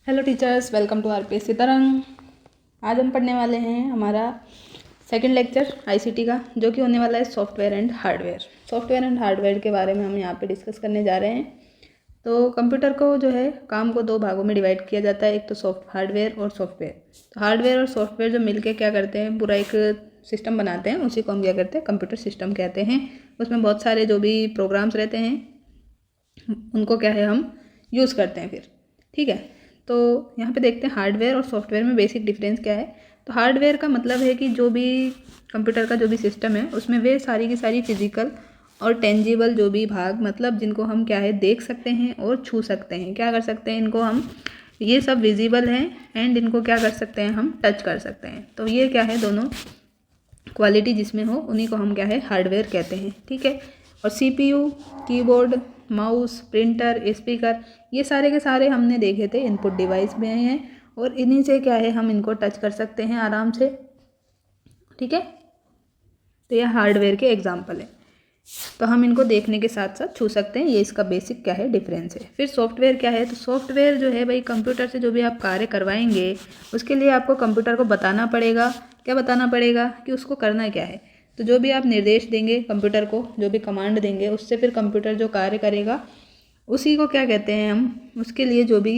Hello teachers, welcome to RPSC Tarang. आज हम पढ़ने वाले हैं हमारा सेकंड लेक्चर आईसीटी का, जो कि होने वाला है software and hardware. Software and hardware के बारे में हम यहाँ पे डिस्कस करने जा रहे हैं। तो कंप्यूटर को जो है काम को दो भागों में डिवाइड किया जाता है, एक तो हार्डवेयर और सॉफ्टवेयर। तो हार्डवेयर और सॉफ्टवेयर जो मिलके क्या करते हैं, पूरा एक सिस्टम बनाते हैं, उसी को हम क्या करते हैं, कंप्यूटर सिस्टम कहते हैं। उसमें बहुत सारे जो भी प्रोग्राम्स रहते हैं उनको क्या है हम यूज़ करते हैं फिर, ठीक है। तो यहाँ पे देखते हैं हार्डवेयर और सॉफ्टवेयर में बेसिक डिफरेंस क्या है। तो हार्डवेयर का मतलब है कि जो भी कंप्यूटर का जो भी सिस्टम है उसमें वे सारी की सारी फिजिकल और टेंजिबल जो भी भाग, मतलब जिनको हम क्या है देख सकते हैं और छू सकते हैं, क्या कर सकते हैं इनको हम, ये सब विजिबल हैं एंड इनको क्या कर सकते हैं हम टच कर सकते हैं। तो ये क्या है, दोनों क्वालिटी जिसमें हो उन्हीं को हम क्या है हार्डवेयर कहते हैं, ठीक है। और CPU, keyboard, mouse, printer, speaker, ये सारे के सारे हमने देखे थे इनपुट डिवाइस में हैं और इन्हीं से क्या है हम इनको टच कर सकते हैं आराम से, ठीक है। तो यह हार्डवेयर के एग्जाम्पल है। तो हम इनको देखने के साथ साथ छू सकते हैं, ये इसका बेसिक क्या है डिफरेंस है। फिर सॉफ्टवेयर क्या है, तो सॉफ्टवेयर जो है भाई कंप्यूटर से जो भी आप कार्य करवाएंगे उसके लिए आपको कंप्यूटर को बताना पड़ेगा, क्या बताना पड़ेगा कि उसको करना क्या है। तो जो भी आप निर्देश देंगे कंप्यूटर को, जो भी कमांड देंगे, उससे फिर कंप्यूटर जो कार्य करेगा उसी को क्या कहते हैं हम, उसके लिए जो भी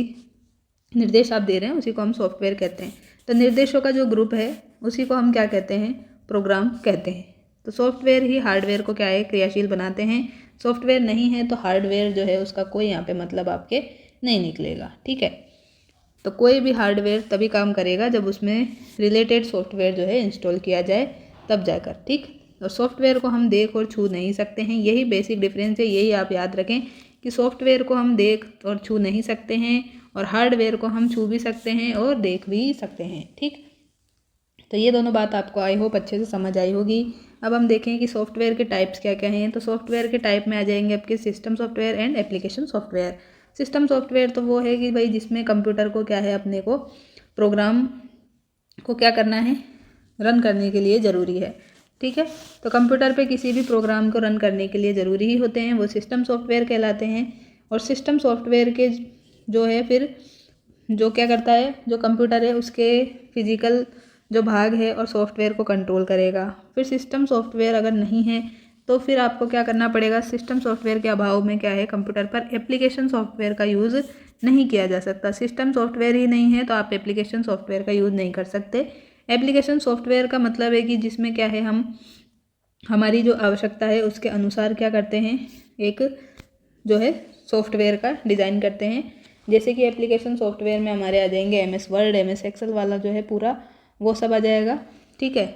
निर्देश आप दे रहे हैं उसी को हम सॉफ्टवेयर कहते हैं। तो निर्देशों का जो ग्रुप है उसी को हम क्या कहते हैं, प्रोग्राम कहते हैं। तो सॉफ्टवेयर ही हार्डवेयर को क्या है क्रियाशील बनाते हैं। सॉफ्टवेयर नहीं है तो हार्डवेयर जो है उसका कोई यहाँ पे मतलब आपके नहीं निकलेगा, ठीक है। तो कोई भी हार्डवेयर तभी काम करेगा जब उसमें रिलेटेड सॉफ्टवेयर जो है इंस्टॉल किया जाए, तब जाकर, ठीक। और सॉफ्टवेयर को हम देख और छू नहीं सकते हैं, यही बेसिक डिफरेंस है, यही आप याद रखें कि सॉफ्टवेयर को हम देख और छू नहीं सकते हैं और हार्डवेयर को हम छू भी सकते हैं और देख भी सकते हैं, ठीक। तो ये दोनों बात आपको आई होप अच्छे से समझ आई होगी। अब हम देखें कि सॉफ्टवेयर के टाइप्स क्या क्या हैं। तो सॉफ्टवेयर के टाइप में आ जाएंगे आपके system software and application software. System software तो वो है कि भाई जिसमें कंप्यूटर को क्या है, अपने को प्रोग्राम को क्या करना है, रन करने के लिए ज़रूरी है, ठीक है। तो कंप्यूटर पे किसी भी प्रोग्राम को रन करने के लिए ज़रूरी ही होते हैं, वो सिस्टम सॉफ्टवेयर कहलाते हैं। और सिस्टम सॉफ्टवेयर के जो है फिर जो क्या करता है, जो कंप्यूटर है उसके फिजिकल जो भाग है और सॉफ्टवेयर को कंट्रोल करेगा। फिर सिस्टम सॉफ्टवेयर अगर नहीं है तो फिर आपको क्या करना पड़ेगा, सिस्टम सॉफ्टवेयर के अभाव में क्या है कंप्यूटर पर एप्लीकेशन सॉफ्टवेयर का यूज़ नहीं किया जा सकता। सिस्टम सॉफ्टवेयर ही नहीं है तो आप एप्लीकेशन सॉफ्टवेयर का यूज़ नहीं कर सकते। एप्लीकेशन सॉफ्टवेयर का मतलब है कि जिसमें क्या है हम हमारी जो आवश्यकता है उसके अनुसार क्या करते हैं, एक जो है सॉफ्टवेयर का डिज़ाइन करते हैं। जैसे कि एप्लीकेशन सॉफ्टवेयर में हमारे आ जाएंगे एमएस वर्ड, एमएस एक्सेल वाला जो है पूरा वो सब आ जाएगा, ठीक है।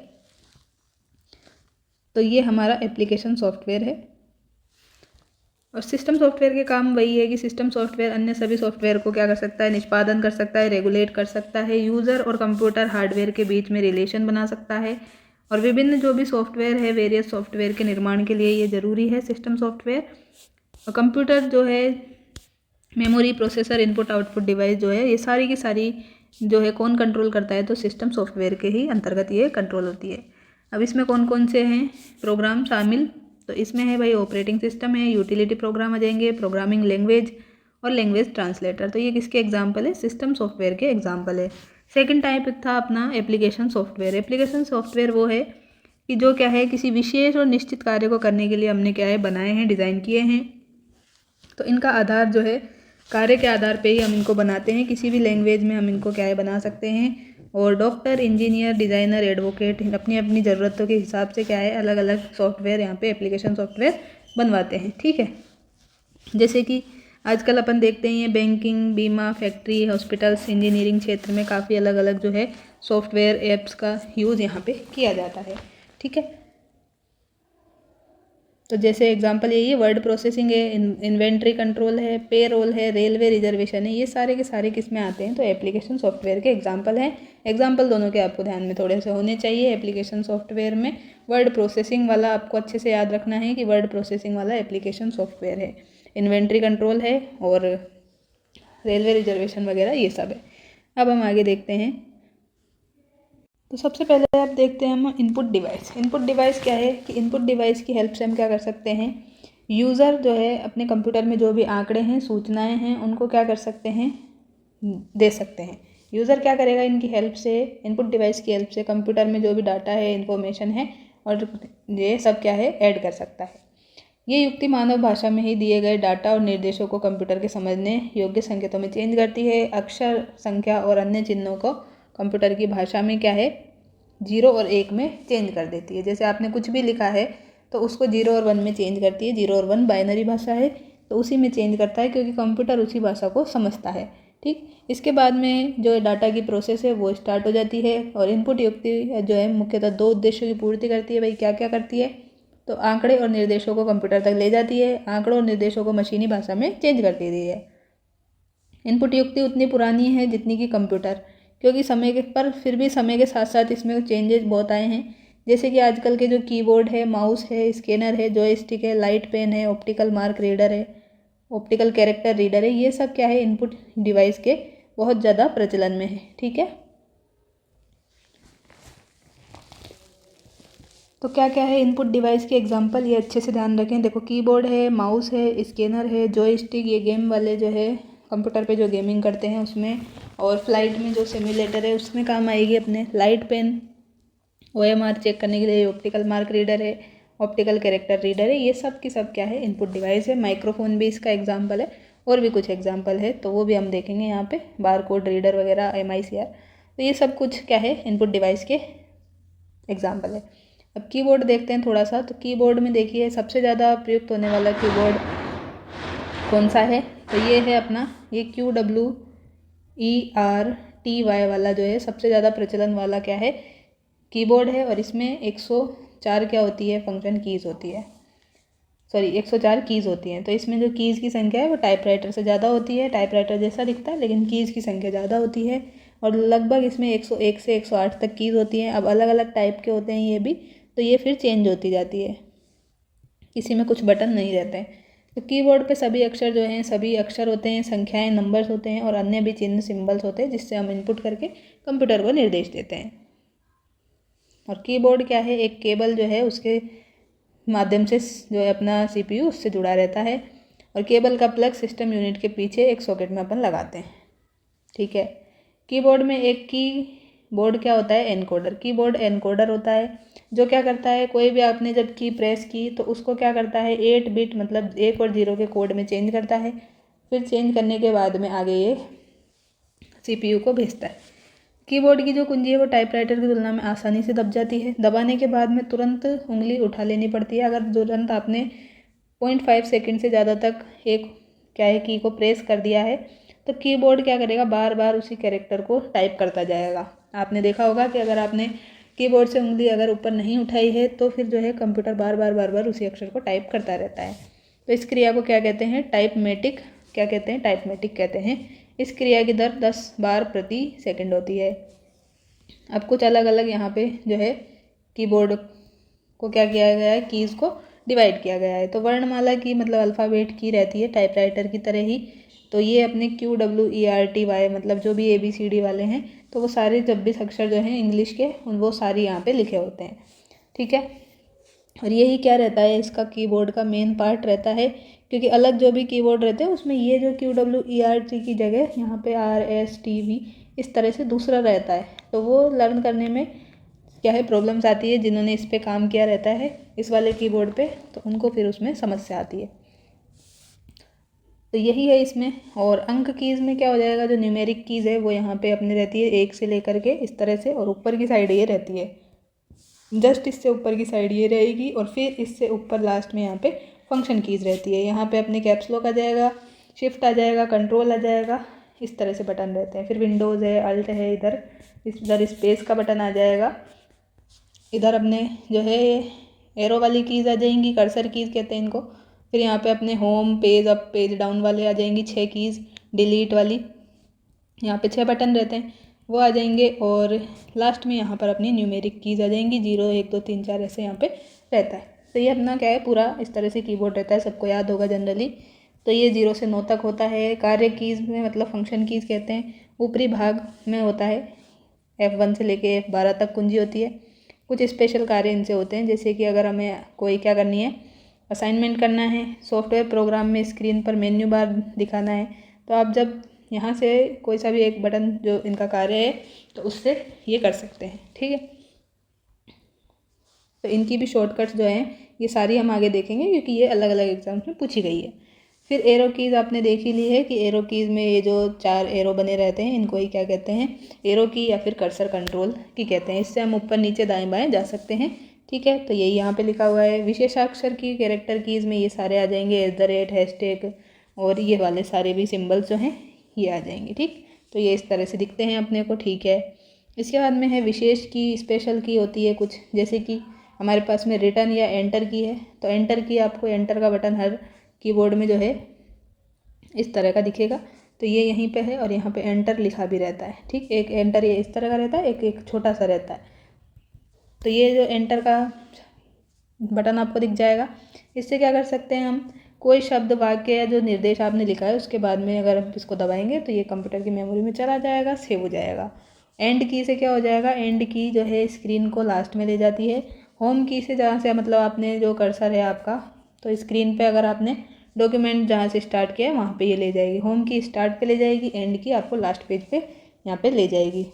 तो ये हमारा एप्लीकेशन सॉफ्टवेयर है। और सिस्टम सॉफ्टवेयर के काम वही है कि सिस्टम सॉफ्टवेयर अन्य सभी सॉफ्टवेयर को क्या कर सकता है, निष्पादन कर सकता है, रेगुलेट कर सकता है, यूज़र और कंप्यूटर हार्डवेयर के बीच में रिलेशन बना सकता है। और विभिन्न जो भी सॉफ्टवेयर है, वेरियस सॉफ्टवेयर के निर्माण के लिए ये ज़रूरी है सिस्टम सॉफ्टवेयर। और कंप्यूटर जो है memory, processor, input output device जो है, ये सारी की सारी जो है कौन कंट्रोल करता है, तो सिस्टम सॉफ्टवेयर के ही अंतर्गत ये कंट्रोल होती है। अब इसमें कौन कौन से हैं प्रोग्राम शामिल, तो इसमें है भाई ऑपरेटिंग सिस्टम है, यूटिलिटी प्रोग्राम आ जाएंगे, प्रोग्रामिंग लैंग्वेज और लैंग्वेज ट्रांसलेटर। तो ये किसके एग्जाम्पल है, सिस्टम सॉफ्टवेयर के एग्जाम्पल है। सेकंड टाइप था अपना एप्लीकेशन सॉफ्टवेयर। एप्लीकेशन सॉफ्टवेयर वो है कि जो क्या है किसी विशेष और निश्चित कार्य को करने के लिए हमने क्या है बनाए हैं, डिज़ाइन किए हैं। तो इनका आधार जो है कार्य के आधार पे ही हम इनको बनाते हैं, किसी भी लैंग्वेज में हम इनको क्या है बना सकते हैं। और डॉक्टर, इंजीनियर, डिज़ाइनर, एडवोकेट अपनी अपनी ज़रूरतों के हिसाब से क्या है अलग अलग सॉफ्टवेयर यहाँ पे एप्लीकेशन सॉफ्टवेयर बनवाते हैं, ठीक है। जैसे कि आजकल अपन देखते हैं बैंकिंग, बीमा, फैक्ट्री, हॉस्पिटल्स, इंजीनियरिंग क्षेत्र में काफ़ी अलग अलग जो है सॉफ्टवेयर ऐप्स का यूज़ यहाँ पे किया जाता है, ठीक है। तो जैसे एग्जांपल यही है, वर्ड प्रोसेसिंग है, इन्वेंट्री कंट्रोल है, पे रोल है, रेलवे रिजर्वेशन है, ये सारे के सारे किस में आते हैं, तो एप्लीकेशन सॉफ्टवेयर के एग्जांपल हैं। एग्जांपल दोनों के आपको ध्यान में थोड़े से होने चाहिए। एप्लीकेशन सॉफ्टवेयर में वर्ड प्रोसेसिंग वाला आपको अच्छे से याद रखना है कि वर्ड प्रोसेसिंग वाला एप्लीकेशन सॉफ्टवेयर है, इन्वेंट्री कंट्रोल है और रेलवे रिजर्वेशन वगैरह ये सब है। अब हम आगे देखते हैं। तो सबसे पहले आप देखते हैं हम इनपुट डिवाइस। इनपुट डिवाइस क्या है कि इनपुट डिवाइस की हेल्प से हम क्या कर सकते हैं, यूज़र जो है अपने कंप्यूटर में जो भी आंकड़े हैं, सूचनाएं हैं, उनको क्या कर सकते हैं, दे सकते हैं। यूज़र क्या करेगा, इनकी हेल्प से, इनपुट डिवाइस की हेल्प से कंप्यूटर में जो भी डाटा है, इन्फॉर्मेशन है और ये सब क्या है ऐड कर सकता है। ये युक्ति मानव भाषा में ही दिए गए डाटा और निर्देशों को कंप्यूटर के समझने योग्य संकेतों में चेंज करती है। अक्षर, संख्या और अन्य चिन्हों को कंप्यूटर की भाषा में क्या है 0 और 1 में चेंज कर देती है। जैसे आपने कुछ भी लिखा है तो उसको 0 और 1 में चेंज करती है। 0 और 1 बाइनरी भाषा है तो उसी में चेंज करता है, क्योंकि कंप्यूटर उसी भाषा को समझता है। ठीक, इसके बाद में जो डाटा की प्रोसेस है वो स्टार्ट हो जाती है। और इनपुट युक्ति जो है मुख्यतः 2 उद्देश्यों की पूर्ति करती है। भाई क्या क्या करती है, तो आंकड़े और निर्देशों को कंप्यूटर तक ले जाती है, आंकड़ों और निर्देशों को मशीनी भाषा में चेंज कर देती है। इनपुट युक्ति उतनी पुरानी है जितनी कि कंप्यूटर, क्योंकि समय के पर फिर भी समय के साथ साथ इसमें चेंजेस बहुत आए हैं। जैसे कि आजकल के जो कीबोर्ड है, माउस है, स्कैनर है, जॉयस्टिक है, लाइट पेन है, ऑप्टिकल मार्क रीडर है, ऑप्टिकल कैरेक्टर रीडर है, ये सब क्या है इनपुट डिवाइस के बहुत ज़्यादा प्रचलन में है। ठीक है, तो क्या क्या है इनपुट डिवाइस के एग्जांपल, ये अच्छे से ध्यान रखें। देखो कीबोर्ड है, माउस है, स्कैनर है, जॉयस्टिक, ये गेम वाले जो है कंप्यूटर पे जो गेमिंग करते हैं उसमें, और फ्लाइट में जो सिम्युलेटर है उसमें काम आएगी अपने। लाइट पेन OMR चेक करने के लिए, ऑप्टिकल मार्क रीडर है, ऑप्टिकल कैरेक्टर रीडर है, ये सब की सब क्या है इनपुट डिवाइस है। माइक्रोफोन भी इसका एग्जाम्पल है, और भी कुछ एग्जाम्पल है तो वो भी हम देखेंगे यहाँ पे, बार कोड रीडर वगैरह, MICR, तो ये सब कुछ क्या है इनपुट डिवाइस के एग्जाम्पल है। अब कीबोर्ड देखते हैं थोड़ा सा। तो कीबोर्ड में देखिए सबसे ज़्यादा प्रयुक्त होने वाला कीबोर्ड कौन सा है, तो ये है अपना, ये QWERTY वाला जो है सबसे ज़्यादा प्रचलन वाला क्या है कीबोर्ड है। और इसमें 104 क्या होती है फंक्शन कीज़ होती है, सॉरी 104 कीज़ होती हैं। तो इसमें जो कीज़ की संख्या है वो टाइपराइटर से ज़्यादा होती है। टाइपराइटर जैसा दिखता है लेकिन कीज़ की संख्या ज़्यादा होती है। और लगभग इसमें 101 से 108 तक कीज़ होती हैं। अब अलग अलग टाइप के होते हैं ये भी, तो ये फिर चेंज होती जाती है, किसी में कुछ बटन नहीं रहते हैं। तो कीबोर्ड पे सभी अक्षर जो हैं, सभी अक्षर होते हैं, संख्याएं, नंबर्स होते हैं और अन्य भी चिन्ह, सिंबल्स होते हैं जिससे हम इनपुट करके कंप्यूटर को निर्देश देते हैं। और कीबोर्ड क्या है, एक केबल जो है उसके माध्यम से जो है अपना CPU उससे जुड़ा रहता है। और केबल का प्लग सिस्टम यूनिट के पीछे एक सॉकेट में अपन लगाते हैं। ठीक है, कीबोर्ड में एक कीबोर्ड क्या होता है, एनकोडर। कीबोर्ड एनकोडर होता है जो क्या करता है, कोई भी आपने जब की प्रेस की तो उसको क्या करता है 8 बिट मतलब 1 और 0 के कोड में चेंज करता है। फिर चेंज करने के बाद में आगे ये CPU को भेजता है। कीबोर्ड की जो कुंजी है वो टाइपराइटर की तुलना में आसानी से दब जाती है। दबाने के बाद में तुरंत उंगली उठा लेनी पड़ती है। अगर तुरंत आपने 0.5 सेकंड से ज़्यादा तक एक क्या है की को प्रेस कर दिया है तो कीबोर्ड क्या करेगा, बार बार उसी कैरेक्टर को टाइप करता जाएगा। आपने देखा होगा कि अगर आपने कीबोर्ड से उंगली अगर ऊपर नहीं उठाई है तो फिर जो है कंप्यूटर बार बार उसी अक्षर को टाइप करता रहता है। तो इस क्रिया को क्या कहते हैं, टाइपमेटिक, क्या कहते हैं, टाइपमेटिक कहते हैं। इस क्रिया की दर 10 बार प्रति सेकंड होती है। अब कुछ अलग अलग यहाँ पे जो है कीबोर्ड को क्या किया गया है, कीज़ को डिवाइड किया गया है। तो वर्णमाला की मतलब अल्फ़ाबेट की रहती है टाइपराइटर की तरह ही। तो ये अपने QWERTY मतलब जो भी ABCD वाले हैं तो वो सारे 26 अक्षर जो हैं इंग्लिश के वो सारे यहाँ पे लिखे होते हैं। ठीक है, और यही क्या रहता है इसका कीबोर्ड का मेन पार्ट रहता है, क्योंकि अलग जो भी कीबोर्ड रहते हैं उसमें ये जो QWERTY की जगह यहाँ पे RSTV इस तरह से दूसरा रहता है। तो वो लर्न करने में क्या है प्रॉब्लम्स आती है, जिन्होंने इस पे काम किया रहता है इस वाले कीबोर्ड पे तो उनको फिर उसमें समस्या आती है। तो यही है इसमें। और अंक कीज़ में क्या हो जाएगा, जो न्यूमेरिक कीज़ है वो यहाँ पे अपनी रहती है 1 से लेकर के इस तरह से, और ऊपर की साइड ये रहती है, जस्ट इससे ऊपर की साइड ये रहेगी और फिर इससे ऊपर लास्ट में यहाँ पे फंक्शन कीज़ रहती है। यहाँ पे अपने कैप्स लॉक आ जाएगा, शिफ्ट आ जाएगा, कंट्रोल आ जाएगा, इस तरह से बटन रहते हैं। फिर विंडोज़ है, अल्ट है, इधर स्पेस का बटन आ जाएगा, इधर अपने जो है एरो वाली कीज़ आ जाएंगी, कर्सर कीज़ कहते हैं इनको। फिर यहाँ पे अपने home, page up, page down वाले आ जाएंगी 6 कीज़, डिलीट वाली यहाँ पे 6 बटन रहते हैं वो आ जाएंगे। और लास्ट में यहाँ पर अपनी न्यूमेरिक कीज़ आ जाएंगी, 0 1 2 3 4 ऐसे यहाँ पे रहता है। तो ये अपना क्या है पूरा इस तरह से कीबोर्ड रहता है, सबको याद होगा जनरली। तो ये 0 से 9 तक होता है। कार्य कीज़ में मतलब फंक्शन कीज़ कहते हैं, ऊपरी भाग में होता है F1 से लेके F12 तक कुंजी होती है। कुछ स्पेशल कार्य इनसे होते हैं, जैसे कि अगर हमें कोई क्या करनी है, असाइनमेंट करना है, सॉफ्टवेयर प्रोग्राम में स्क्रीन पर मेन्यू बार दिखाना है, तो आप जब यहाँ से कोई सा भी एक बटन जो इनका कार्य है तो उससे ये कर सकते हैं, ठीक है। तो इनकी भी शॉर्टकट्स जो हैं ये सारी हम आगे देखेंगे क्योंकि ये अलग अलग एग्जाम्स में पूछी गई है। फिर एरो कीज़ आपने देख ही ली है कि एरो कीज़ में ये जो 4 एरो बने रहते हैं इनको ही क्या कहते हैं, एरो की या फिर कर्सर कंट्रोल की कहते हैं। इससे हम ऊपर नीचे दाएं बाएं जा सकते हैं, ठीक है। तो यही यहाँ पे लिखा हुआ है। विशेषाक्षर की कैरेक्टर कीज़ में ये सारे आ जाएंगे, @ हैशटैग और ये वाले सारे भी सिम्बल्स जो हैं ये आ जाएंगे, ठीक। तो ये इस तरह से दिखते हैं अपने को, ठीक है। इसके बाद में है विशेष की, स्पेशल की होती है कुछ, जैसे कि हमारे पास में रिटर्न या एंटर की है। तो एंटर की आपको एंटर का बटन हर कीबोर्ड में जो है इस तरह का दिखेगा। तो ये यहीं पे है और यहाँ पे एंटर लिखा भी रहता है, ठीक। एक एंटर ये इस तरह का रहता है, एक छोटा सा रहता है। तो ये जो एंटर का बटन आपको दिख जाएगा। इससे क्या कर सकते हैं हम, कोई शब्द, वाक्य या जो निर्देश आपने लिखा है उसके बाद में अगर हम इसको दबाएंगे तो ये कंप्यूटर की मेमोरी में चला जाएगा, सेव हो जाएगा। एंड की से क्या हो जाएगा, एंड की जो है स्क्रीन को लास्ट में ले जाती है। होम की से जहाँ से मतलब आपने जो कर्सर है आपका, तो स्क्रीन पे अगर आपने डॉक्यूमेंट जहाँ से स्टार्ट किया है वहाँ पे ये ले जाएगी। होम की स्टार्ट पे ले जाएगी, एंड की आपको लास्ट पेज पे यहाँ पे ले जाएगी।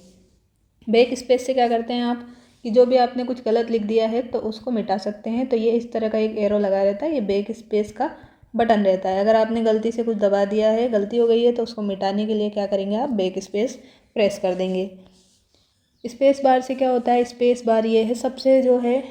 बैक स्पेस से क्या करते हैं आप कि जो भी आपने कुछ गलत लिख दिया है तो उसको मिटा सकते हैं। तो ये इस तरह का एक एरो लगा रहता है, ये बैक स्पेस का बटन रहता है। अगर आपने गलती से कुछ दबा दिया है, गलती हो गई है, तो उसको मिटाने के लिए क्या करेंगे आप, बैक स्पेस प्रेस कर देंगे। स्पेस बार से क्या होता है, स्पेस बार ये है सबसे जो है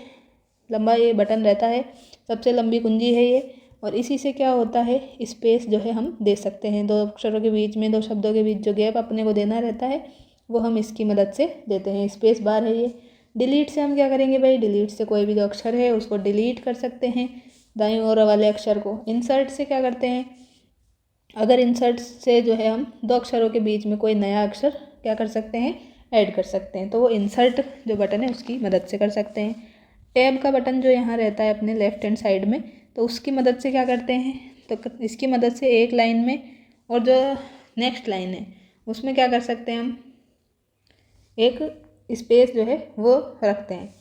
लंबा ये बटन रहता है, सबसे लंबी कुंजी है ये। और इसी से क्या होता है, स्पेस जो है हम दे सकते हैं। 2 अक्षरों के बीच में, 2 शब्दों के बीच जो गैप अपने को देना रहता है वो हम इसकी मदद से देते हैं, स्पेस बार है ये। डिलीट से हम क्या करेंगे भाई, डिलीट से कोई भी जो अक्षर है उसको डिलीट कर सकते हैं, दाईं ओर वाले अक्षर को। इंसर्ट से क्या करते हैं, अगर इंसर्ट से जो है हम 2 अक्षरों के बीच में कोई नया अक्षर क्या कर सकते हैं, ऐड कर सकते हैं, तो वो इंसर्ट जो बटन है उसकी मदद से कर सकते हैं। टैब का बटन जो यहाँ रहता है अपने लेफ्ट हैंड साइड में, तो उसकी मदद से क्या करते हैं, तो इसकी मदद से एक लाइन में और जो नेक्स्ट लाइन है उसमें क्या कर सकते हैं हम, एक स्पेस जो है वो रखते हैं।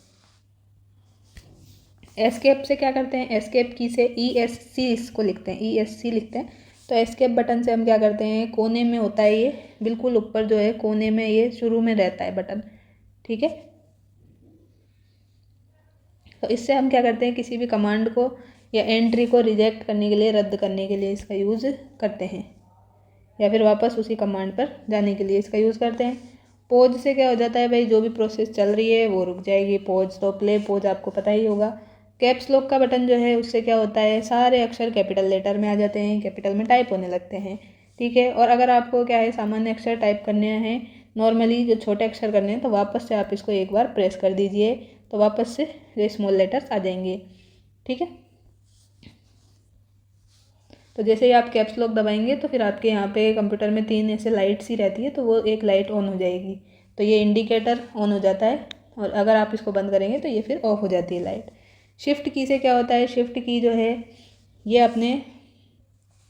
एस्केप से क्या करते हैं, एस्केप की से ESC इसको लिखते हैं, ESC लिखते हैं। तो एस्केप बटन से हम क्या करते हैं, कोने में होता है ये, बिल्कुल ऊपर जो है कोने में ये शुरू में रहता है बटन, ठीक है। तो इससे हम क्या करते हैं, किसी भी कमांड को या एंट्री को रिजेक्ट करने के लिए, रद्द करने के लिए इसका यूज़ करते हैं, या फिर वापस उसी कमांड पर जाने के लिए इसका यूज़ करते हैं। पॉज से क्या हो जाता है भाई, जो भी प्रोसेस चल रही है वो रुक जाएगी। पॉज तो प्ले पॉज आपको पता ही होगा। कैप्स लॉक का बटन जो है उससे क्या होता है, सारे अक्षर कैपिटल लेटर में आ जाते हैं, कैपिटल में टाइप होने लगते हैं, ठीक है। और अगर आपको क्या है सामान्य अक्षर टाइप करने हैं, नॉर्मली जो छोटे अक्षर करने हैं, तो वापस से आप इसको एक बार प्रेस कर दीजिए तो वापस से जो स्मॉल लेटर्स आ जाएंगे, ठीक है। तो जैसे ही आप कैप्स लॉक दबाएंगे तो फिर आपके यहाँ पे कंप्यूटर में 3 ऐसे लाइट सी रहती है, तो वो एक लाइट ऑन हो जाएगी, तो ये इंडिकेटर ऑन हो जाता है। और अगर आप इसको बंद करेंगे तो ये फिर ऑफ हो जाती है लाइट। शिफ्ट की से क्या होता है, शिफ्ट की जो है ये अपने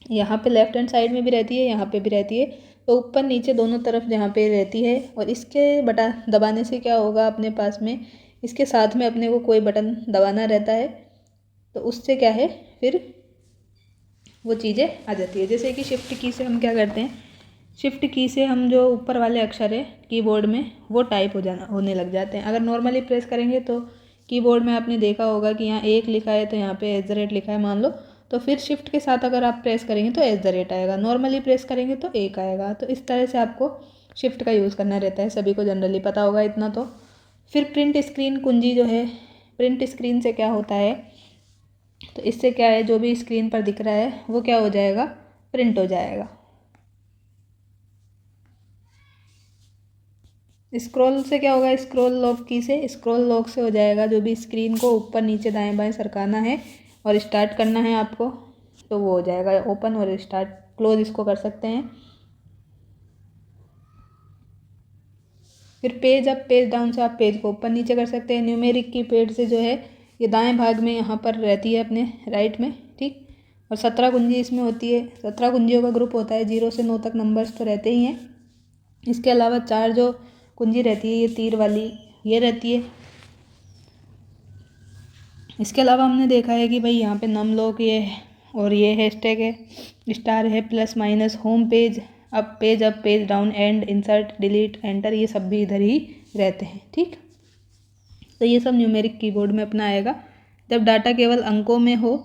यहाँ पे लेफ्ट हैंड साइड में भी रहती है, यहाँ पे भी रहती है, तो ऊपर नीचे दोनों तरफ जहाँ पे रहती है। और इसके बटन दबाने से क्या होगा, अपने पास में इसके साथ में अपने को कोई बटन दबाना रहता है, तो उससे क्या है फिर वो चीज़ें आ जाती है। जैसे कि शिफ्ट की से हम क्या करते हैं, शिफ्ट की से हम जो ऊपर वाले अक्षर है कीबोर्ड में वो टाइप होने लग जाते हैं। अगर नॉर्मली प्रेस करेंगे तो कीबोर्ड में आपने देखा होगा कि यहाँ 1 लिखा है तो यहाँ पे @ लिखा है मान लो, तो फिर शिफ्ट के साथ अगर आप प्रेस करेंगे तो @ आएगा, नॉर्मली प्रेस करेंगे तो 1 आएगा। तो इस तरह से आपको शिफ्ट का यूज़ करना रहता है, सभी को जनरली पता होगा इतना तो। फिर प्रिंट स्क्रीन कुंजी जो है, प्रिंट स्क्रीन से क्या होता है, तो इससे क्या है जो भी स्क्रीन पर दिख रहा है वो क्या हो जाएगा, प्रिंट हो जाएगा। स्क्रॉल से क्या होगा, स्क्रॉल लॉक की से, स्क्रॉल लॉक से हो जाएगा जो भी स्क्रीन को ऊपर नीचे दाएं बाएं सरकाना है और स्टार्ट करना है आपको, तो वो हो जाएगा ओपन और स्टार्ट क्लोज इसको कर सकते हैं। फिर पेज अप पेज डाउन से आप पेज को ऊपर नीचे कर सकते हैं। न्यूमेरिक की पैड से जो है ये दाएं भाग में यहाँ पर रहती है अपने राइट में, ठीक। और 17 कुंजी इसमें होती है, 17 कुंजियों का ग्रुप होता है, 0 से 9 तक नंबर्स तो रहते ही हैं। इसके अलावा 4 जो कुंजी रहती है ये तीर वाली ये रहती है। इसके अलावा हमने देखा है कि भाई यहाँ पे नम लॉक ये है और ये हैशटैग है, स्टार है, plus minus, home page, up page down, and, insert, delete, enter, ये सब भी इधर ही रहते हैं। ठीक, तो ये सब न्यूमेरिक कीबोर्ड में अपना आएगा। जब डाटा केवल अंकों में हो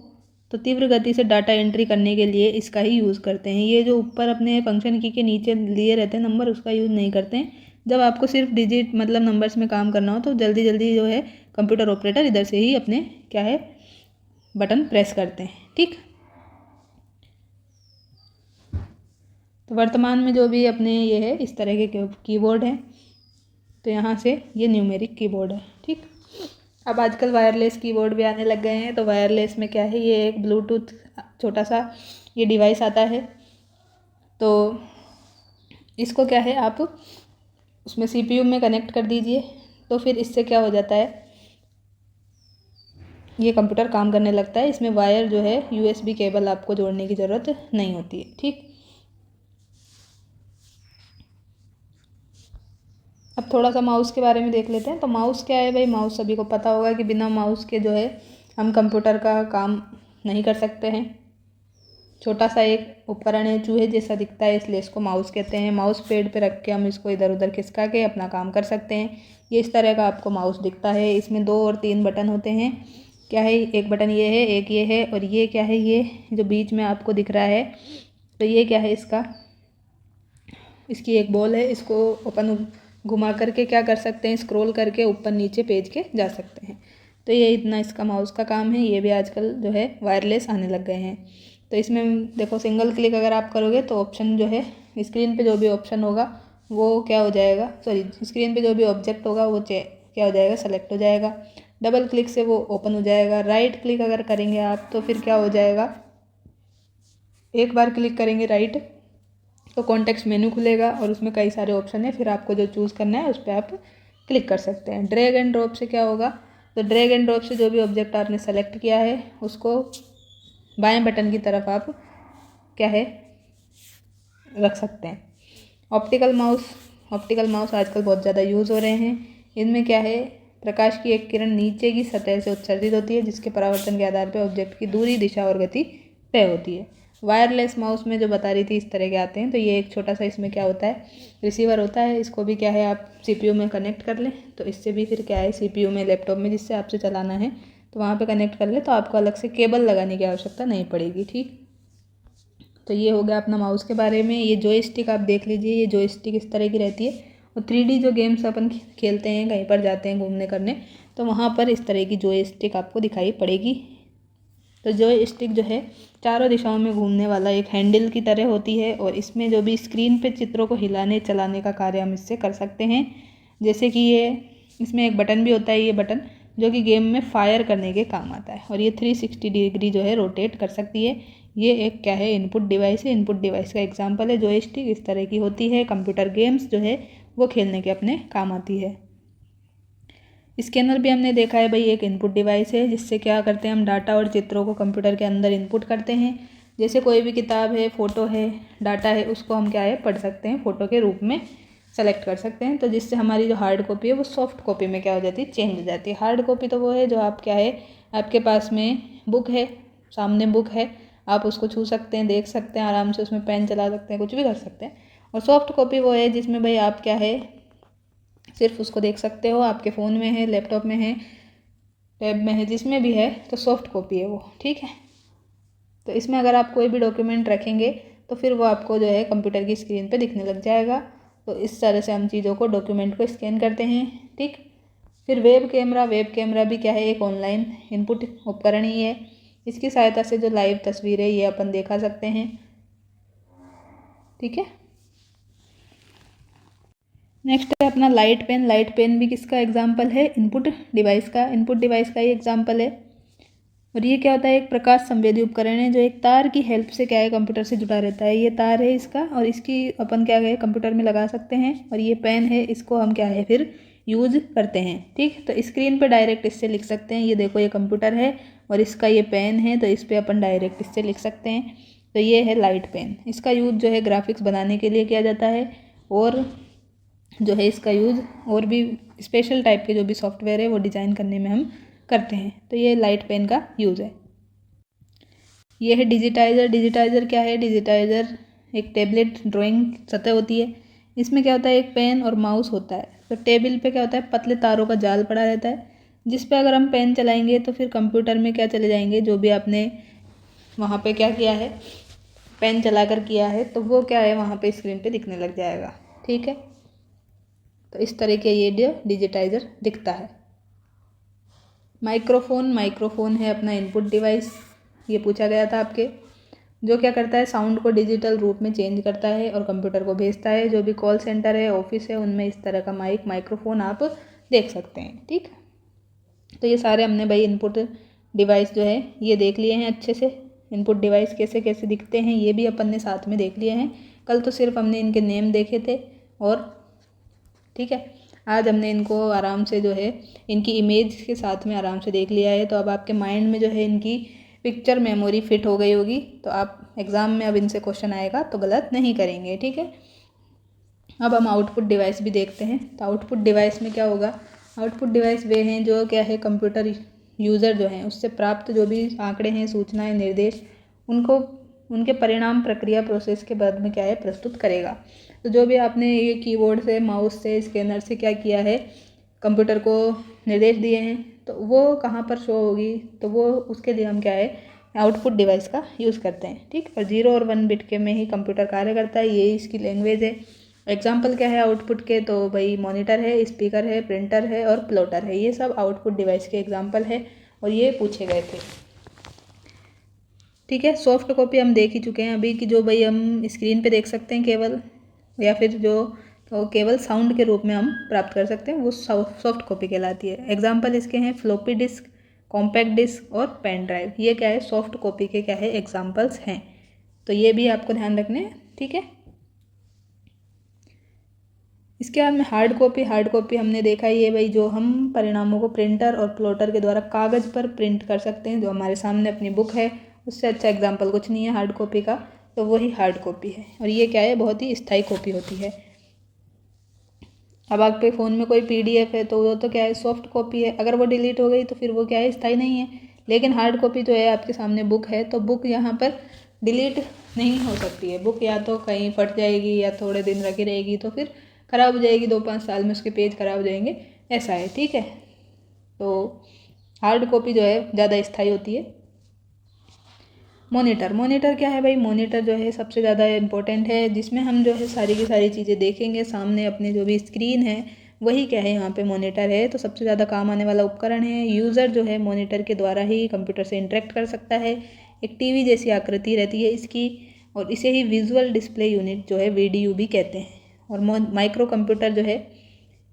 तो तीव्र गति से डाटा एंट्री करने के लिए इसका ही यूज़ करते हैं। ये जो ऊपर अपने फंक्शन की के नीचे लिए रहते हैं नंबर, उसका यूज़ नहीं करते हैं। जब आपको सिर्फ डिजिट मतलब नंबर्स में काम करना हो तो जल्दी जल्दी जो है कंप्यूटर ऑपरेटर इधर से ही अपने क्या है बटन प्रेस करते हैं। ठीक, तो वर्तमान में जो भी अपने ये है इस तरह के कीबोर्ड हैं, तो यहाँ से ये न्यूमेरिक कीबोर्ड है। ठीक, अब आजकल वायरलेस कीबोर्ड भी आने लग गए हैं। तो वायरलेस में क्या है, ये एक ब्लूटूथ छोटा सा ये डिवाइस आता है। तो इसको क्या है आप उसमें CPU में कनेक्ट कर दीजिए, तो फिर इससे क्या हो जाता है, ये कंप्यूटर काम करने लगता है। इसमें वायर जो है USB केबल आपको जोड़ने की ज़रूरत नहीं होती है। ठीक, अब थोड़ा सा माउस के बारे में देख लेते हैं। तो माउस क्या है भाई, माउस सभी को पता होगा कि बिना माउस के जो है हम कंप्यूटर का काम नहीं कर सकते हैं। छोटा सा एक उपकरण है, चूहे जैसा दिखता है, इसलिए इसको माउस कहते हैं। माउस पेड पे रख के हम इसको इधर उधर खिसका के अपना काम कर सकते हैं। ये इस तरह का आपको माउस दिखता है। इसमें 2 और 3 बटन होते हैं। क्या है, एक बटन ये है, एक ये है, और ये क्या है, ये जो बीच में आपको दिख रहा है, तो ये क्या है, इसकी एक बॉल है। इसको अपन घुमा करके क्या कर सकते हैं, स्क्रॉल करके ऊपर नीचे पेज के जा सकते हैं। तो ये इतना इसका माउस का काम है। ये भी आजकल जो है वायरलेस आने लग गए हैं। तो इसमें देखो सिंगल क्लिक अगर आप करोगे तो ऑप्शन जो है स्क्रीन पे जो भी ऑप्शन होगा वो क्या हो जाएगा, स्क्रीन पे जो भी ऑब्जेक्ट होगा वो क्या हो जाएगा, सेलेक्ट हो जाएगा। डबल क्लिक से वो ओपन हो जाएगा। राइट क्लिक अगर करेंगे आप तो फिर क्या हो जाएगा, एक बार क्लिक करेंगे राइट तो कॉन्टेक्स्ट मेनू खुलेगा और उसमें कई सारे ऑप्शन है। फिर आपको जो चूज़ करना है उस पर आप क्लिक कर सकते हैं। ड्रैग एंड ड्रॉप से क्या होगा, तो ड्रैग एंड ड्रॉप से जो भी ऑब्जेक्ट आपने सेलेक्ट किया है उसको बाएं बटन की तरफ आप क्या है रख सकते हैं। ऑप्टिकल माउस आजकल बहुत ज़्यादा यूज़ हो रहे हैं। इनमें क्या है, प्रकाश की एक किरण नीचे की सतह से उत्सर्जित होती है, जिसके परावर्तन के आधार पर ऑब्जेक्ट की दूरी, दिशा और गति तय होती है। वायरलेस माउस में जो बता रही थी इस तरह के आते हैं। तो ये एक छोटा सा इसमें क्या होता है, रिसीवर होता है। इसको भी क्या है आप CPU में कनेक्ट कर लें, तो इससे भी फिर क्या है CPU में, लैपटॉप में जिससे आपसे चलाना है तो वहाँ पे कनेक्ट कर ले, तो आपको अलग से केबल लगाने की आवश्यकता नहीं पड़ेगी। ठीक, तो ये हो गया अपना माउस के बारे में। ये जॉयस्टिक आप देख लीजिए, ये जॉयस्टिक इस तरह की रहती है। और 3D जो गेम्स अपन खेलते हैं, कहीं पर जाते हैं घूमने करने, तो वहाँ पर इस तरह की जॉयस्टिक आपको दिखाई पड़ेगी। तो जॉयस्टिक जो है चारों दिशाओं में घूमने वाला एक हैंडल की तरह होती है, और इसमें जो भी स्क्रीन पे चित्रों को हिलाने चलाने का कार्य हम इससे कर सकते हैं। जैसे कि ये इसमें एक बटन भी होता है, ये बटन जो कि गेम में फायर करने के काम आता है, और ये 360 डिग्री जो है रोटेट कर सकती है। ये एक क्या है, इनपुट डिवाइस है। इनपुट डिवाइस का एग्जाम्पल है जॉयस्टिक। इस तरह की होती है, कंप्यूटर गेम्स जो है वो खेलने के अपने काम आती है। स्कैनर भी हमने देखा है भाई, एक इनपुट डिवाइस है, जिससे क्या करते हैं हम डाटा और चित्रों को कंप्यूटर के अंदर इनपुट करते हैं। जैसे कोई भी किताब है, फ़ोटो है, डाटा है, उसको हम क्या है पढ़ सकते हैं, फ़ोटो के रूप में सेलेक्ट कर सकते हैं। तो जिससे हमारी जो हार्ड कॉपी है वो सॉफ्ट कॉपी में क्या हो जाती है, चेंज हो जाती है। हार्ड कॉपी तो वो है जो आप क्या है, आपके पास में बुक है, सामने बुक है, आप उसको छू सकते हैं, देख सकते हैं आराम से, उसमें पेन चला सकते हैं, कुछ भी कर सकते हैं। और सॉफ्ट कॉपी वो है जिसमें भाई आप क्या है सिर्फ उसको देख सकते हो, आपके फ़ोन में है, लैपटॉप में है, टैब में है, जिसमें भी है, तो सॉफ्ट कॉपी है वो। ठीक है, तो इसमें अगर आप कोई भी डॉक्यूमेंट रखेंगे तो फिर वो आपको जो है कंप्यूटर की स्क्रीन पे दिखने लग जाएगा। तो इस तरह से हम चीज़ों को, डॉक्यूमेंट को स्कैन करते हैं। ठीक, फिर वेब कैमरा भी क्या है, एक ऑनलाइन इनपुट उपकरण ही है। इसकी सहायता से जो लाइव तस्वीरें ये अपन देखा सकते हैं। ठीक है, नेक्स्ट है अपना लाइट पेन भी किसका एग्जाम्पल है, इनपुट डिवाइस का ही एग्जाम्पल है। और ये क्या होता है, एक प्रकाश संवेदी उपकरण है जो एक तार की हेल्प से क्या है कंप्यूटर से जुड़ा रहता है। ये तार है इसका, और इसकी अपन क्या है कंप्यूटर में लगा सकते हैं। और ये पेन है, इसको हम क्या है फिर यूज़ करते हैं। ठीक, तो स्क्रीन पे डायरेक्ट इससे लिख सकते हैं। ये देखो ये कंप्यूटर है और इसका ये पेन है, तो इस पर अपन डायरेक्ट इससे लिख सकते हैं। तो ये है लाइट पेन। इसका यूज़ जो है ग्राफिक्स बनाने के लिए किया जाता है, और जो है इसका यूज़ और भी स्पेशल टाइप के जो भी सॉफ्टवेयर है वो डिज़ाइन करने में हम करते हैं। तो ये लाइट पेन का यूज़ है। ये है डिजिटाइज़र क्या है, डिजिटाइज़र एक टेबलेट ड्राइंग सतह होती है। इसमें क्या होता है, एक पेन और माउस होता है। तो टेबल पे क्या होता है, पतले तारों का जाल पड़ा रहता है, जिस पे अगर हम पेन चलाएंगे तो फिर कंप्यूटर में क्या चले जाएंगे, जो भी आपने वहाँ पे क्या किया है, पेन चलाकर किया है, तो वो क्या है वहाँ पे स्क्रीन पे दिखने लग जाएगा। ठीक है, तो इस तरह के ये डिजिटाइज़र दिखता है। माइक्रोफोन है अपना इनपुट डिवाइस, ये पूछा गया था आपके, जो क्या करता है, साउंड को डिजिटल रूप में चेंज करता है और कंप्यूटर को भेजता है। जो भी कॉल सेंटर है, ऑफिस है, उनमें इस तरह का माइक्रोफोन आप देख सकते हैं। ठीक, तो ये सारे हमने भाई इनपुट डिवाइस जो है ये देख लिए हैं अच्छे से। इनपुट डिवाइस कैसे कैसे दिखते हैं ये भी अपन ने साथ में देख लिए हैं। कल तो सिर्फ हमने इनके नेम देखे थे, और ठीक है, आज हमने इनको आराम से जो है इनकी इमेज के साथ में आराम से देख लिया है। तो अब आपके माइंड में जो है इनकी पिक्चर मेमोरी फिट हो गई होगी, तो आप एग्ज़ाम में अब इनसे क्वेश्चन आएगा तो गलत नहीं करेंगे। ठीक है, अब हम आउटपुट डिवाइस भी देखते हैं। तो आउटपुट डिवाइस में क्या होगा, आउटपुट डिवाइस वे हैं जो क्या है, कंप्यूटर यूज़र जो हैं उससे प्राप्त जो भी आंकड़े हैं, सूचनाएं, निर्देश, उनको उनके परिणाम, प्रक्रिया, प्रोसेस के बाद में क्या है प्रस्तुत करेगा। तो जो भी आपने ये कीबोर्ड से, माउस से, स्कैनर से क्या किया है, कंप्यूटर को निर्देश दिए हैं, तो वो कहाँ पर शो होगी, तो वो उसके लिए हम क्या है आउटपुट डिवाइस का यूज़ करते हैं। ठीक, और 0 और 1 बिट के में ही कंप्यूटर कार्य करता है, यही इसकी लैंग्वेज है। एग्जाम्पल क्या है आउटपुट के, तो भाई मॉनिटर है, स्पीकर है, प्रिंटर है और प्लॉटर है, ये सब आउटपुट डिवाइस के एग्जाम्पल है और ये पूछे गए थे। ठीक है, सॉफ्ट कॉपी हम देख ही चुके हैं अभी कि जो भाई हम स्क्रीन पे देख सकते हैं केवल, या फिर जो तो केवल साउंड के रूप में हम प्राप्त कर सकते हैं, वो सॉफ्ट कॉपी कहलाती है। एग्जाम्पल इसके हैं फ्लॉपी डिस्क, कॉम्पैक्ट डिस्क और पेन ड्राइव, ये क्या है सॉफ्ट कॉपी के क्या है एग्जाम्पल्स हैं। तो ये भी आपको ध्यान रखने हैं। ठीक है, इसके बाद में हार्ड कॉपी हमने देखा ये भाई जो हम परिणामों को प्रिंटर और प्लॉटर के द्वारा कागज़ पर प्रिंट कर सकते हैं, जो हमारे सामने अपनी बुक है, उससे अच्छा एग्जाम्पल कुछ नहीं है हार्ड कॉपी का, तो वही हार्ड कॉपी है। और ये क्या है, बहुत ही स्थायी कॉपी होती है। अब आपके फ़ोन में कोई PDF है तो वो तो क्या है सॉफ्ट कॉपी है, अगर वो डिलीट हो गई तो फिर वो क्या है स्थायी नहीं है। लेकिन हार्ड कॉपी जो है आपके सामने बुक है, तो बुक यहाँ पर डिलीट नहीं हो सकती है। बुक या तो कहीं फट जाएगी या थोड़े दिन रखी रहेगी तो फिर ख़राब हो जाएगी, 2-5 साल में उसके पेज ख़राब हो जाएंगे, ऐसा है। ठीक है, तो हार्ड कॉपी जो है ज़्यादा स्थायी होती है। मॉनिटर क्या है भाई, मॉनिटर जो है सबसे ज़्यादा इम्पोर्टेंट है, जिसमें हम जो है सारी की सारी चीज़ें देखेंगे सामने अपने, जो भी स्क्रीन है वही क्या है यहाँ पे मॉनिटर है। तो सबसे ज़्यादा काम आने वाला उपकरण है। यूज़र जो है मॉनिटर के द्वारा ही कंप्यूटर से इंटरेक्ट कर सकता है। एक टीवी जैसी आकृति रहती है इसकी, और इसे ही विजुअल डिस्प्ले यूनिट जो है VDU भी कहते हैं। और माइक्रो कंप्यूटर जो है,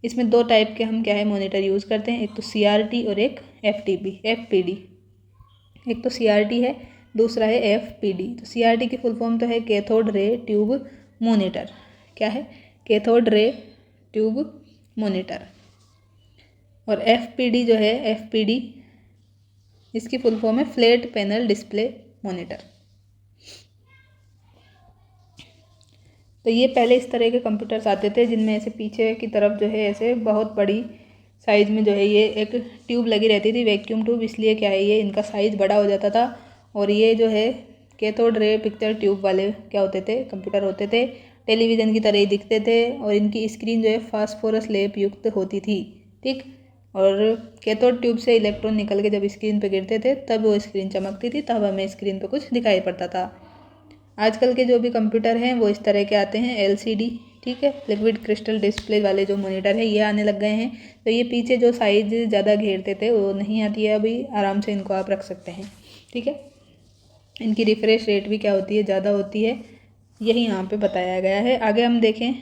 इसमें 2 टाइप के हम क्या है मॉनिटर यूज़ करते हैं, एक तो CRT और एक FPD। एक तो CRT है, दूसरा है FPD। तो CRT की फुल फॉर्म तो है कैथोड रे ट्यूब मॉनिटर। क्या है, कैथोड रे ट्यूब मॉनिटर। और FPD जो है, FPD इसकी फुल फॉर्म है फ्लैट पैनल डिस्प्ले मॉनिटर। तो ये पहले इस तरह के कंप्यूटर्स आते थे जिनमें ऐसे पीछे की तरफ जो है ऐसे बहुत बड़ी साइज़ में जो है ये एक ट्यूब लगी रहती थी, वैक्यूम ट्यूब, इसलिए क्या है ये इनका साइज़ बड़ा हो जाता था। और ये जो है कैथोड रे पिक्चर ट्यूब वाले क्या होते थे, कंप्यूटर होते थे, टेलीविज़न की तरह ही दिखते थे, और इनकी स्क्रीन जो है फास्फोरस लेप युक्त होती थी। ठीक, और कैथोड ट्यूब से इलेक्ट्रॉन निकल के जब स्क्रीन पर गिरते थे तब वो स्क्रीन चमकती थी, तब हमें स्क्रीन पर कुछ दिखाई पड़ता था। आजकल के जो भी कंप्यूटर हैं वो इस तरह के आते हैं, LCD, ठीक है, लिक्विड क्रिस्टल डिस्प्ले वाले जो मॉनिटर है ये आने लग गए हैं। तो ये पीछे जो साइज़ ज़्यादा घेरते थे वो नहीं आती है अभी, आराम से इनको आप रख सकते हैं। ठीक है, इनकी रिफ्रेश रेट भी क्या होती है, ज़्यादा होती है, यही यहाँ पे बताया गया है। आगे हम देखें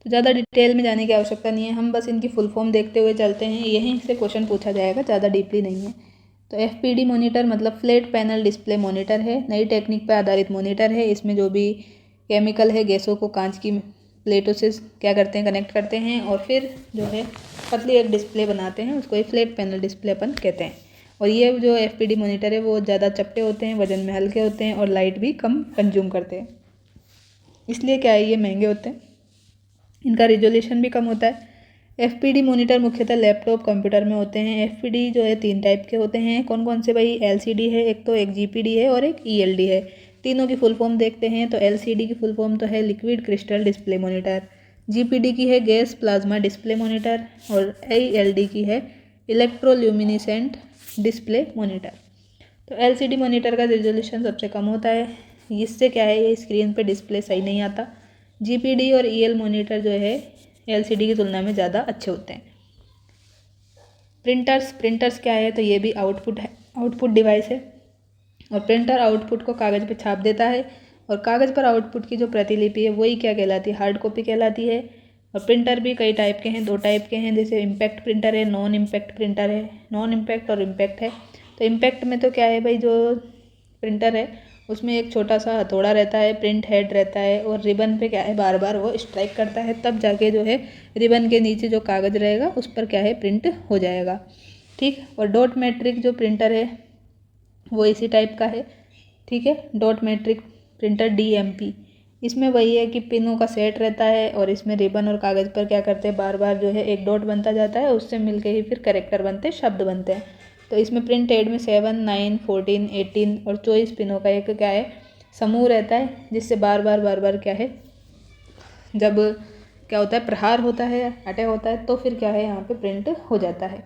तो ज़्यादा डिटेल में जाने की आवश्यकता नहीं है, हम बस इनकी फुल फॉर्म देखते हुए चलते हैं, यहीं से क्वेश्चन पूछा जाएगा, ज़्यादा डीपली नहीं है। तो FPD मॉनिटर मतलब फ्लैट पैनल डिस्प्ले मॉनिटर है, नई टेक्निक पर आधारित मॉनिटर है। इसमें जो भी केमिकल है, गैसों को कांच की प्लेटों से क्या करते हैं, कनेक्ट करते हैं, और फिर जो है पतली एक डिस्प्ले बनाते हैं, उसको एक फ्लैट पैनल डिस्प्ले अपन कहते हैं। और ये जो FPD मॉनिटर है वो ज़्यादा चपटे होते हैं, वजन में हल्के होते हैं और लाइट भी कम कंज्यूम करते हैं, इसलिए क्या है ये महंगे होते हैं। इनका रिजोल्यूशन भी कम होता है, FPD मॉनिटर मुख्यतः लैपटॉप कंप्यूटर में होते हैं। FPD जो है 3 टाइप के होते हैं। कौन कौन से भाई? LCD है, एक तो एक GPD है और एक ELD है। तीनों की फुल फॉर्म देखते हैं तो LCD की फुल फॉर्म तो है liquid crystal display monitor, GPD की है गैस प्लाज्मा डिस्प्ले मॉनिटर और ELD की है इलेक्ट्रोल्यूमिनेसेंट डिस्प्ले मॉनिटर। तो LCD मॉनिटर का रेजोल्यूशन सबसे कम होता है, इससे क्या है ये स्क्रीन पे डिस्प्ले सही नहीं आता। GPD और EL मॉनिटर जो है LCD की तुलना में ज़्यादा अच्छे होते हैं। प्रिंटर्स क्या है? तो ये भी आउटपुट डिवाइस है और प्रिंटर आउटपुट को कागज़ पे छाप देता है और कागज़ पर आउटपुट की जो प्रतिलिपि है वही क्या कहलाती है? हार्ड कॉपी कहलाती है। और प्रिंटर भी कई टाइप के हैं, 2 टाइप के हैं, जैसे इम्पैक्ट प्रिंटर है, नॉन इम्पैक्ट प्रिंटर है। नॉन इम्पैक्ट और इम्पैक्ट है। तो इम्पैक्ट में तो क्या है भाई, जो प्रिंटर है उसमें एक छोटा सा हथौड़ा रहता है, प्रिंट हेड रहता है और रिबन पे क्या है बार बार वो स्ट्राइक करता है, तब जाके जो है रिबन के नीचे जो कागज़ रहेगा उस पर क्या है प्रिंट हो जाएगा। ठीक। और डॉट मैट्रिक जो प्रिंटर है वो इसी टाइप का है। ठीक है। डॉट मैट्रिक प्रिंटर DMP, इसमें वही है कि पिनों का सेट रहता है और इसमें रिबन और कागज़ पर क्या करते हैं बार बार जो है एक डॉट बनता जाता है, उससे मिलके ही फिर कैरेक्टर बनते हैं, शब्द बनते हैं। तो इसमें प्रिंट हेड में 7, 9, 14, 18 और 24 पिनों का एक क्या है समूह रहता है, जिससे बार बार क्या है जब क्या होता है प्रहार होता है, अटैक होता है, तो फिर क्या है यहाँ पे प्रिंट हो जाता है।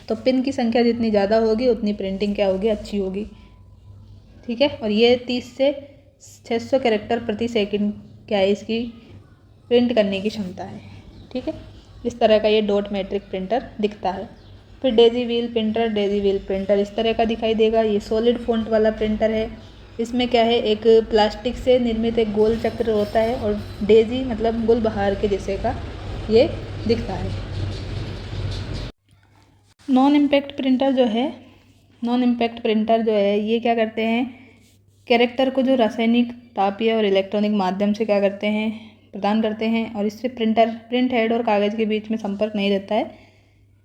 तो पिन की संख्या जितनी ज़्यादा होगी उतनी प्रिंटिंग क्या होगी? अच्छी होगी। ठीक है। और ये 30 से 600 कैरेक्टर प्रति सेकंड क्या है इसकी प्रिंट करने की क्षमता है। ठीक है। इस तरह का ये डॉट मैट्रिक प्रिंटर दिखता है। फिर डेजी व्हील प्रिंटर इस तरह का दिखाई देगा। ये सॉलिड फॉन्ट वाला प्रिंटर है। इसमें क्या है एक प्लास्टिक से निर्मित एक गोल चक्र होता है और डेजी मतलब गुलबहार के जैसे का ये दिखता है। नॉन इम्पैक्ट प्रिंटर जो है ये क्या करते हैं, कैरेक्टर को जो रासायनिक, तापीय और इलेक्ट्रॉनिक माध्यम से क्या करते हैं प्रदान करते हैं और इससे प्रिंट हेड और कागज़ के बीच में संपर्क नहीं रहता है।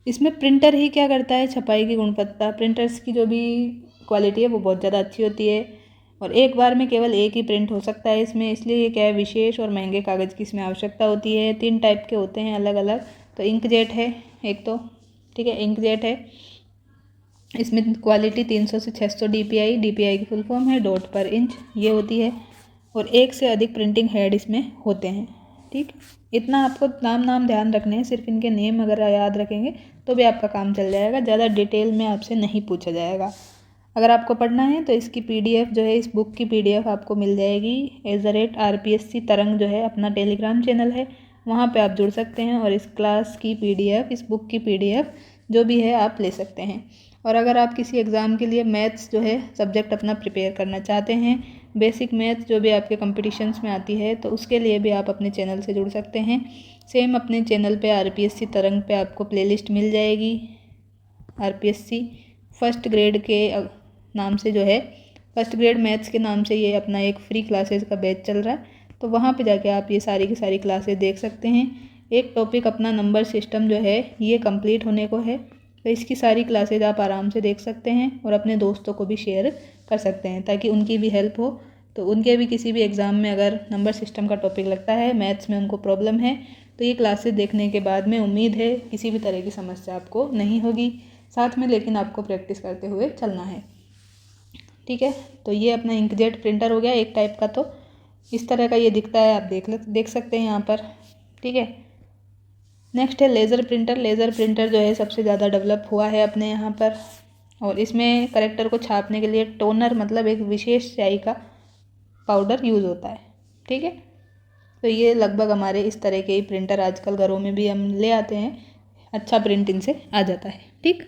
इसमें प्रिंटर ही क्या करता है छपाई की गुणवत्ता, प्रिंटर्स की जो भी क्वालिटी है वो बहुत ज़्यादा अच्छी होती है और एक बार में केवल एक ही प्रिंट हो सकता है इसमें, इसलिए ये क्या है विशेष और महंगे कागज़ की इसमें आवश्यकता होती है। 3 टाइप के होते हैं अलग अलग। तो इंकजेट है एक तो, ठीक है, इंकजेट है, इसमें क्वालिटी 300 से 600 DPI की फुल फॉर्म है डॉट पर इंच ये होती है और 1 से अधिक प्रिंटिंग हेड इसमें होते हैं। ठीक। इतना आपको नाम ध्यान रखने हैं, सिर्फ इनके नेम अगर याद रखेंगे तो भी आपका काम चल जाएगा, ज़्यादा डिटेल में आपसे नहीं पूछा जाएगा। अगर आपको पढ़ना है तो इसकी PDF जो है, इस बुक की PDF आपको मिल जाएगी @RPSC तरंग जो है अपना टेलीग्राम चैनल है, वहाँ पे आप जुड़ सकते हैं और इस क्लास की PDF, इस बुक की PDF जो भी है आप ले सकते हैं। और अगर आप किसी एग्ज़ाम के लिए मैथ्स जो है सब्जेक्ट अपना प्रिपेयर करना चाहते हैं, बेसिक मैथ्स जो भी आपके कॉम्पिटिशन्स में आती है, तो उसके लिए भी आप अपने चैनल से जुड़ सकते हैं। सेम अपने चैनल पे RPSC तरंग पे आपको प्लेलिस्ट मिल जाएगी। RPSC फर्स्ट ग्रेड के नाम से जो है, फर्स्ट ग्रेड मैथ्स के नाम से ये अपना एक फ्री क्लासेस का बैच चल रहा है, तो वहाँ पे जाके आप ये सारी की सारी क्लासेस देख सकते हैं। एक टॉपिक अपना नंबर सिस्टम जो है ये कंप्लीट होने को है, तो इसकी सारी क्लासेज आप आराम से देख सकते हैं और अपने दोस्तों को भी शेयर कर सकते हैं ताकि उनकी भी हेल्प हो। तो उनके भी किसी भी एग्ज़ाम में अगर नंबर सिस्टम का टॉपिक लगता है, मैथ्स में उनको प्रॉब्लम है, तो ये क्लासेस देखने के बाद में उम्मीद है किसी भी तरह की समस्या आपको नहीं होगी। साथ में लेकिन आपको प्रैक्टिस करते हुए चलना है। ठीक है। तो ये अपना इंकजेट प्रिंटर हो गया एक टाइप का, तो इस तरह का ये दिखता है, आप देख सकते हैं यहाँ पर। ठीक है। नेक्स्ट है लेज़र प्रिंटर जो है सबसे ज़्यादा डेवलप हुआ है अपने यहाँ पर और इसमें करेक्टर को छापने के लिए टोनर मतलब एक विशेष स्याही का पाउडर यूज़ होता है। ठीक है। तो ये लगभग हमारे इस तरह के ही प्रिंटर आजकल घरों में भी हम ले आते हैं, अच्छा प्रिंट इनसे आ जाता है। ठीक।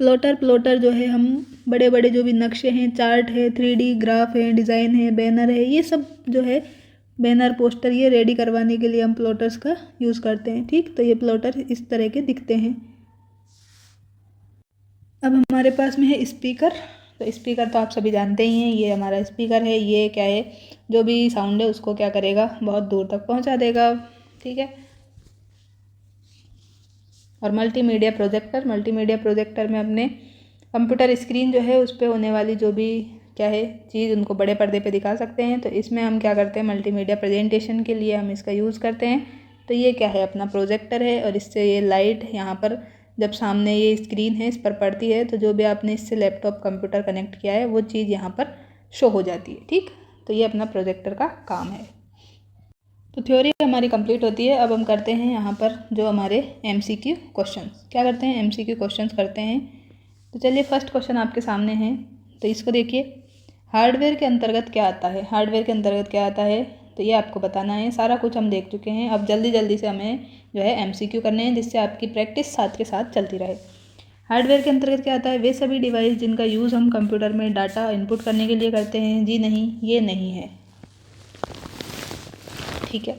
प्लॉटर जो है हम बड़े बड़े जो भी नक्शे हैं, चार्ट है, 3D ग्राफ है, डिज़ाइन है, बैनर है, ये सब जो है बैनर पोस्टर ये रेडी करवाने के लिए हम प्लॉटर्स का यूज़ करते हैं। ठीक। तो ये प्लॉटर इस तरह के दिखते हैं। अब हमारे पास में है स्पीकर। तो स्पीकर तो आप सभी जानते ही हैं, ये हमारा स्पीकर है, ये क्या है जो भी साउंड है उसको क्या करेगा बहुत दूर तक पहुंचा देगा। ठीक है। और मल्टीमीडिया प्रोजेक्टर में अपने कंप्यूटर स्क्रीन जो है उस पर होने वाली जो भी क्या है चीज़ उनको बड़े पर्दे पे दिखा सकते हैं। तो इसमें हम क्या करते हैं मल्टीमीडिया प्रेजेंटेशन के लिए हम इसका यूज़ करते हैं। तो ये क्या है, अपना प्रोजेक्टर है और इससे ये लाइट यहाँ पर जब सामने ये स्क्रीन है इस पर पड़ती है तो जो भी आपने इससे लैपटॉप कंप्यूटर कनेक्ट किया है वो चीज़ यहाँ पर शो हो जाती है। ठीक, तो ये अपना प्रोजेक्टर का काम है। तो थ्योरी हमारी कंप्लीट होती है। अब हम करते हैं यहाँ पर जो हमारे MCQ क्वेश्चंस। क्या करते हैं, MCQ क्वेश्चंस करते हैं। तो चलिए फर्स्ट क्वेश्चन आपके सामने है, तो इसको देखिए। हार्डवेयर के अंतर्गत क्या आता है, हार्डवेयर के अंतर्गत क्या आता है, तो ये आपको बताना है। सारा कुछ हम देख चुके हैं, अब जल्दी जल्दी से हमें जो है MCQ करने हैं, जिससे आपकी प्रैक्टिस साथ के साथ चलती रहे। हार्डवेयर के अंतर्गत क्या आता है, वे सभी डिवाइस जिनका यूज़ हम कंप्यूटर में डाटा इनपुट करने के लिए करते हैं। जी नहीं, ये नहीं है। ठीक है।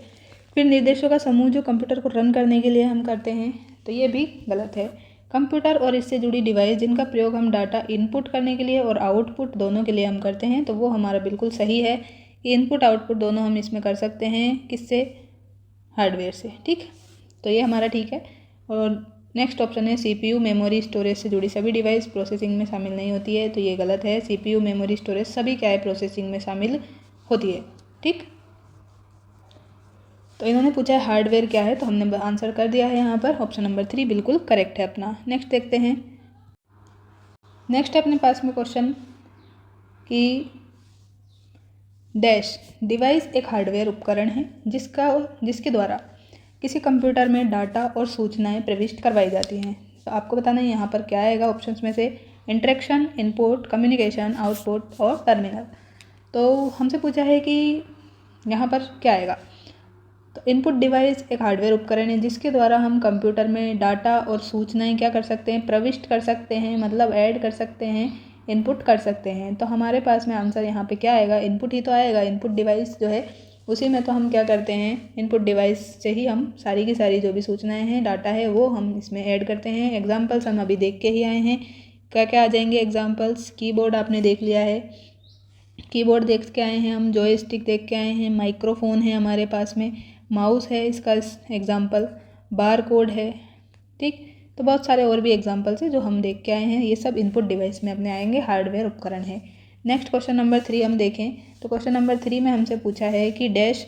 फिर निर्देशों का समूह जो कंप्यूटर को रन करने के लिए हम करते हैं, तो ये भी गलत है। कंप्यूटर और इससे जुड़ी डिवाइस जिनका प्रयोग हम डाटा इनपुट करने के लिए और आउटपुट दोनों के लिए हम करते हैं, तो वो हमारा बिल्कुल सही है। इनपुट आउटपुट दोनों हम इसमें कर सकते हैं, किससे, हार्डवेयर से। ठीक, तो ये हमारा ठीक है। और नेक्स्ट ऑप्शन है CPU मेमोरी स्टोरेज से जुड़ी सभी डिवाइस प्रोसेसिंग में शामिल नहीं होती है, तो ये गलत है। CPU मेमोरी स्टोरेज सभी क्या है, प्रोसेसिंग में शामिल होती है। ठीक, तो इन्होंने पूछा है हार्डवेयर क्या है, तो हमने आंसर कर दिया है यहाँ पर। ऑप्शन नंबर 3 बिल्कुल करेक्ट है अपना। नेक्स्ट देखते हैं। नेक्स्ट है अपने पास में क्वेश्चन कि डैश डिवाइस एक हार्डवेयर उपकरण है जिसके द्वारा किसी कंप्यूटर में डाटा और सूचनाएं प्रविष्ट करवाई जाती हैं। तो आपको बताना है यहाँ पर क्या आएगा ऑप्शंस में से, इंटरेक्शन, इनपुट, कम्युनिकेशन, आउटपुट और टर्मिनल। तो हमसे पूछा है कि यहाँ पर क्या आएगा। तो इनपुट डिवाइस एक हार्डवेयर उपकरण है जिसके द्वारा हम कंप्यूटर में डाटा और सूचनाएं क्या कर सकते हैं, प्रविष्ट कर सकते हैं, मतलब ऐड कर सकते हैं, इनपुट कर सकते हैं। तो हमारे पास में आंसर यहाँ पे क्या आएगा, इनपुट ही तो आएगा। इनपुट डिवाइस जो है उसी में तो हम क्या करते हैं, इनपुट डिवाइस से ही हम सारी की सारी जो भी सूचनाएं हैं, डाटा है, वो हम इसमें ऐड करते हैं। एग्जाम्पल्स हम अभी देख के ही आए हैं, क्या क्या आ जाएंगे एग्जाम्पल्स। कीबोर्ड आपने देख लिया है, कीबोर्ड देख के आए हैं हम, जॉयस्टिक देख के आए हैं, माइक्रोफोन है हमारे पास में, माउस है इसका एग्जाम्पल, बार कोड है। ठीक, तो बहुत सारे और भी एग्जाम्पल्स हैं जो हम देख के आए हैं। ये सब इनपुट डिवाइस में अपने आएंगे, हार्डवेयर उपकरण है। नेक्स्ट क्वेश्चन नंबर 3 हम देखें, तो क्वेश्चन नंबर 3 में हमसे पूछा है कि डैश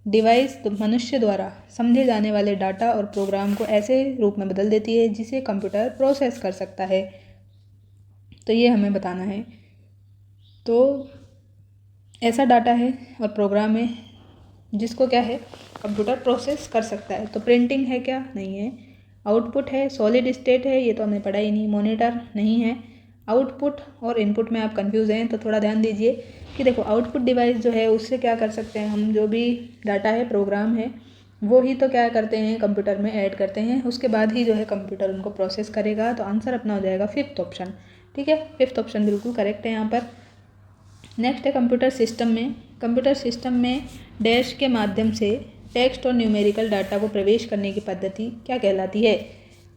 डिवाइस मनुष्य द्वारा समझे जाने वाले डाटा और प्रोग्राम को ऐसे रूप में बदल देती है जिसे कंप्यूटर प्रोसेस कर सकता है। तो ये हमें बताना है। तो ऐसा डाटा है और प्रोग्राम है जिसको क्या है, कंप्यूटर प्रोसेस कर सकता है। तो प्रिंटिंग है क्या, नहीं है। आउटपुट है, सॉलिड स्टेट है, ये तो हमने पढ़ा ही नहीं। मॉनिटर नहीं है। आउटपुट और इनपुट में आप कंफ्यूज हैं तो थोड़ा ध्यान दीजिए कि देखो आउटपुट डिवाइस जो है उससे क्या कर सकते हैं हम, जो भी डाटा है, प्रोग्राम है, वो ही तो क्या करते हैं, कंप्यूटर में ऐड करते हैं। उसके बाद ही जो है कंप्यूटर उनको प्रोसेस करेगा। तो आंसर अपना हो जाएगा 5th ऑप्शन। ठीक है, 5th ऑप्शन बिल्कुल करेक्ट है यहाँ पर। नेक्स्ट है कंप्यूटर सिस्टम में। कंप्यूटर सिस्टम में डैश के माध्यम से टेक्स्ट और न्यूमेरिकल डाटा को प्रवेश करने की पद्धति क्या कहलाती है।